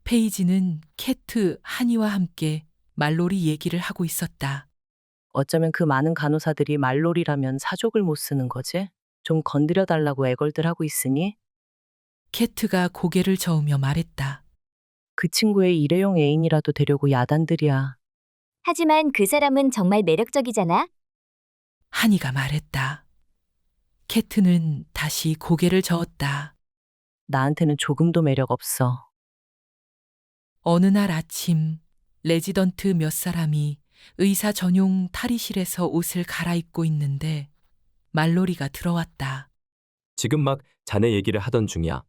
페이지는 캐트 한이와 함께 말로리 얘기를 하고 있었다. 어쩌면 그 많은 간호사들이 말로리라면 사족을 못 쓰는 거지? 좀 건드려달라고 애걸들 하고 있으니? 캐트가 고개를 저으며 말했다. 그 친구의 일회용 애인이라도 되려고 야단들이야. 하지만 그 사람은 정말 매력적이잖아. 한이가 말했다. 캐트는 다시 고개를 저었다. 나한테는 조금도 매력 없어. 어느 날 아침 레지던트 몇 사람이 의사 전용 탈의실에서 옷을 갈아입고 있는데 말로리가 들어왔다. 지금 막 자네 얘기를 하던 중이야.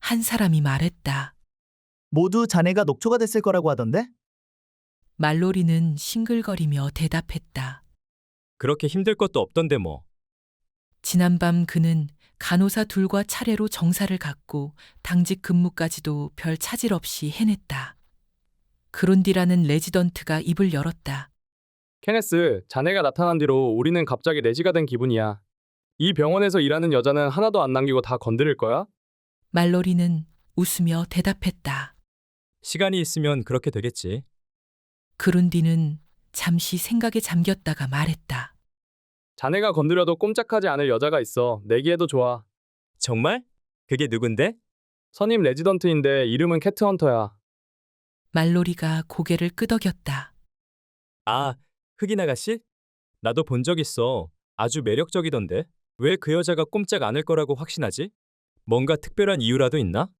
한 사람이 말했다. 모두 자네가 녹초가 됐을 거라고 하던데? 말로리는 싱글거리며 대답했다. 그렇게 힘들 것도 없던데 뭐. 지난밤 그는 간호사 둘과 차례로 정사를 갖고 당직 근무까지도 별 차질 없이 해냈다. 그론디라는 레지던트가 입을 열었다. 케네스, 자네가 나타난 뒤로 우리는 갑자기 레지가 된 기분이야. 이 병원에서 일하는 여자는 하나도 안 남기고 다 건드릴 거야? 말로리는 웃으며 대답했다. 시간이 있으면 그렇게 되겠지. 그룬디는 잠시 생각에 잠겼다가 말했다. 자네가 건드려도 꼼짝하지 않을 여자가 있어. 내기해도 좋아. 정말? 그게 누군데? 선임 레지던트인데 이름은 캐트 헌터야. 말로리가 고개를 끄덕였다. 아, 흑인 아가씨? 나도 본 적 있어. 아주 매력적이던데. 왜 그 여자가 꼼짝 않을 거라고 확신하지? 뭔가 특별한 이유라도 있나?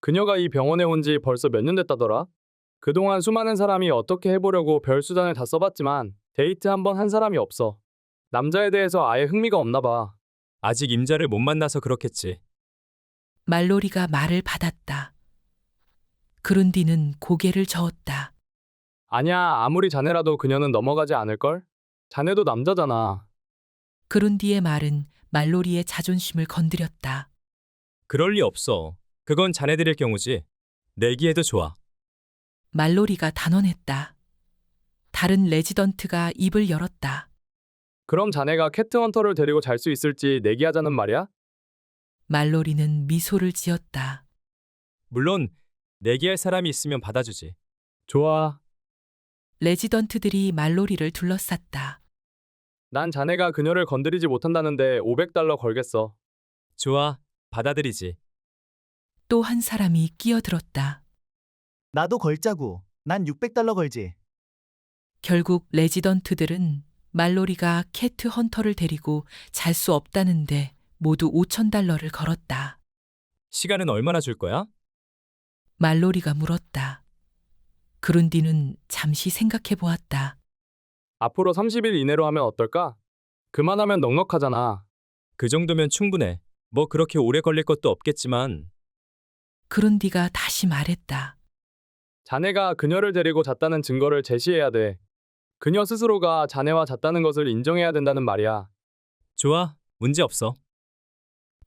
그녀가 이 병원에 온 지 벌써 몇 년 됐다더라. 그동안 수많은 사람이 어떻게 해보려고 별 수단을 다 써봤지만 데이트 한 번 한 사람이 없어. 남자에 대해서 아예 흥미가 없나 봐. 아직 임자를 못 만나서 그렇겠지. 말로리가 말을 받았다. 그룬디는 고개를 저었다. 아니야, 아무리 자네라도 그녀는 넘어가지 않을걸? 자네도 남자잖아. 그룬디의 말은 말로리의 자존심을 건드렸다. 그럴 리 없어. 그건 자네들의 경우지. 내기해도 좋아. 말로리가 단언했다. 다른 레지던트가 입을 열었다. 그럼 자네가 캣헌터를 데리고 잘 수 있을지 내기하자는 말이야? 말로리는 미소를 지었다. 물론 내기할 사람이 있으면 받아주지. 좋아. 레지던트들이 말로리를 둘러쌌다. 난 자네가 그녀를 건드리지 못한다는데 $500 걸겠어. 좋아, 받아들이지. 또 한 사람이 끼어들었다. 나도 걸자고. 난 $600 걸지. 결국 레지던트들은 말로리가 캐트 헌터를 데리고 잘 수 없다는데 모두 $5,000를 걸었다. 시간은 얼마나 줄 거야? 말로리가 물었다. 그룬디는 잠시 생각해 보았다. 앞으로 30일 이내로 하면 어떨까? 그만하면 넉넉하잖아. 그 정도면 충분해. 뭐 그렇게 오래 걸릴 것도 없겠지만. 그룬디가 다시 말했다. 자네가 그녀를 데리고 잤다는 증거를 제시해야 돼. 그녀 스스로가 자네와 잤다는 것을 인정해야 된다는 말이야. 좋아, 문제 없어.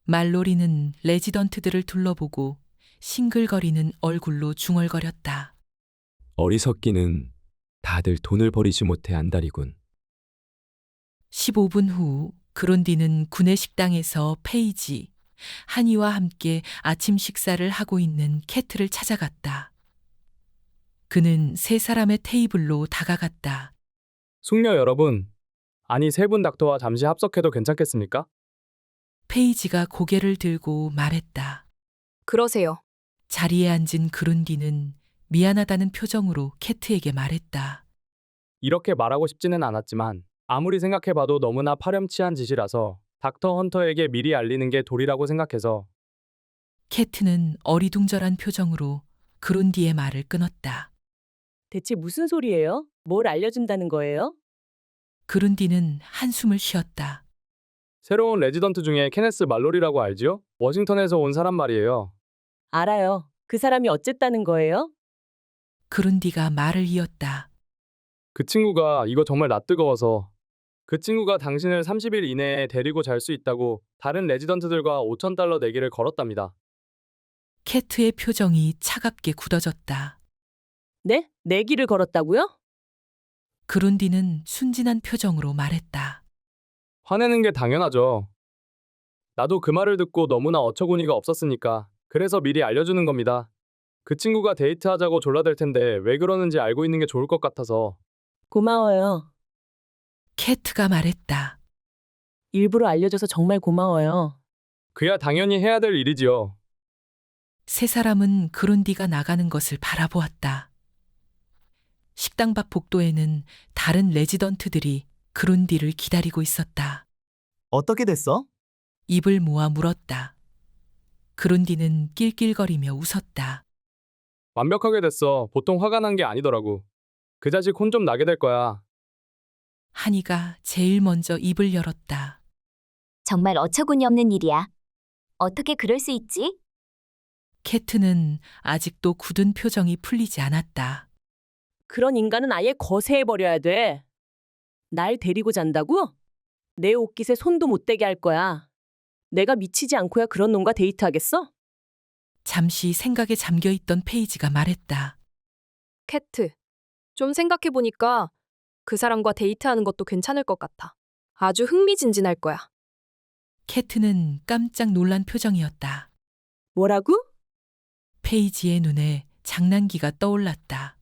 말로리는 레지던트들을 둘러보고 싱글거리는 얼굴로 중얼거렸다. 어리석기는 다들 돈을 버리지 못해 안달이군. 15분 후 그룬디는 구내식당에서 페이지, 한이와 함께 아침 식사를 하고 있는 캐트를 찾아갔다. 그는 세 사람의 테이블로 다가갔다. 숙녀 여러분, 아니 세 분 닥터와 잠시 합석해도 괜찮겠습니까? 페이지가 고개를 들고 말했다. 그러세요. 자리에 앉은 그룬디는 미안하다는 표정으로 캐트에게 말했다. 이렇게 말하고 싶지는 않았지만 아무리 생각해봐도 너무나 파렴치한 짓이라서 닥터 헌터에게 미리 알리는 게 도리라고 생각해서. 캐트는 어리둥절한 표정으로 그룬디의 말을 끊었다. 대체 무슨 소리예요? 뭘 알려준다는 거예요? 그룬디는 한숨을 쉬었다. 새로운 레지던트 중에 케네스 말로리라고 알지요? 워싱턴에서 온 사람 말이에요. 알아요. 그 사람이 어쨌다는 거예요? 그룬디가 말을 이었다. 그 친구가 이거 정말 낯뜨거워서 그 친구가 당신을 30일 이내에 데리고 잘 수 있다고 다른 레지던트들과 $5,000 내기를 걸었답니다. 캐트의 표정이 차갑게 굳어졌다. 네? 내기를 걸었다고요? 그룬디는 순진한 표정으로 말했다. 화내는 게 당연하죠. 나도 그 말을 듣고 너무나 어처구니가 없었으니까 그래서 미리 알려주는 겁니다. 그 친구가 데이트하자고 졸라댈 텐데 왜 그러는지 알고 있는 게 좋을 것 같아서. 고마워요. 캐트가 말했다. 일부러 알려줘서 정말 고마워요. 그야 당연히 해야 될 일이지요. 세 사람은 그룬디가 나가는 것을 바라보았다. 식당 밖 복도에는 다른 레지던트들이 그룬디를 기다리고 있었다. 어떻게 됐어? 입을 모아 물었다. 그룬디는 낄낄거리며 웃었다. 완벽하게 됐어. 보통 화가 난 게 아니더라고. 그 자식 혼 좀 나게 될 거야. 한이가 제일 먼저 입을 열었다. 정말 어처구니 없는 일이야. 어떻게 그럴 수 있지? 캐트는 아직도 굳은 표정이 풀리지 않았다. 그런 인간은 아예 거세해버려야 돼. 날 데리고 잔다고? 내 옷깃에 손도 못 대게 할 거야. 내가 미치지 않고야 그런 놈과 데이트하겠어? 잠시 생각에 잠겨있던 페이지가 말했다. 캐트, 좀 생각해보니까 그 사람과 데이트하는 것도 괜찮을 것 같아. 아주 흥미진진할 거야. 캐트는 깜짝 놀란 표정이었다. 뭐라고? 페이지의 눈에 장난기가 떠올랐다.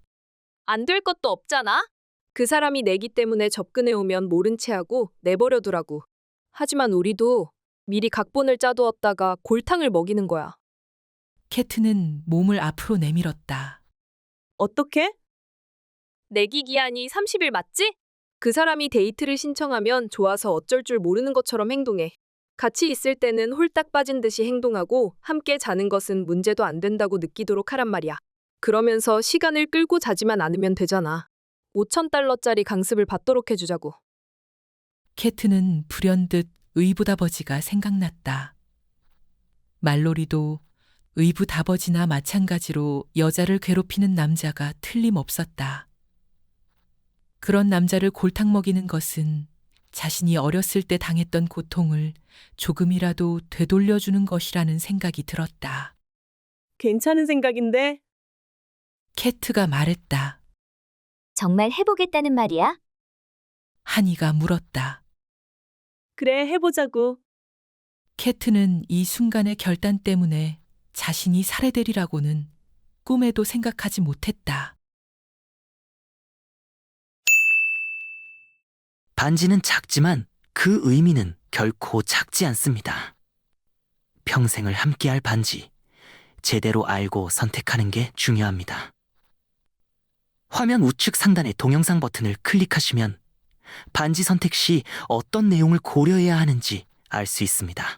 안 될 것도 없잖아? 그 사람이 내기 때문에 접근해오면 모른 채 하고 내버려두라고. 하지만 우리도 미리 각본을 짜두었다가 골탕을 먹이는 거야. 캐트는 몸을 앞으로 내밀었다. 어떻게? 내기 기한이 30일 맞지? 그 사람이 데이트를 신청하면 좋아서 어쩔 줄 모르는 것처럼 행동해. 같이 있을 때는 홀딱 빠진 듯이 행동하고 함께 자는 것은 문제도 안 된다고 느끼도록 하란 말이야. 그러면서 시간을 끌고 자지만 않으면 되잖아. 5,000달러짜리 강습을 받도록 해주자고. 캐트는 불현듯 의붓아버지가 생각났다. 말로리도 의붓아버지나 마찬가지로 여자를 괴롭히는 남자가 틀림없었다. 그런 남자를 골탕 먹이는 것은 자신이 어렸을 때 당했던 고통을 조금이라도 되돌려주는 것이라는 생각이 들었다. 괜찮은 생각인데? 캐트가 말했다. 정말 해보겠다는 말이야? 한이가 물었다. 그래, 해보자고. 캐트는 이 순간의 결단 때문에 자신이 살해되리라고는 꿈에도 생각하지 못했다. 반지는 작지만 그 의미는 결코 작지 않습니다. 평생을 함께할 반지, 제대로 알고 선택하는 게 중요합니다. 화면 우측 상단의 동영상 버튼을 클릭하시면 반지 선택 시 어떤 내용을 고려해야 하는지 알 수 있습니다.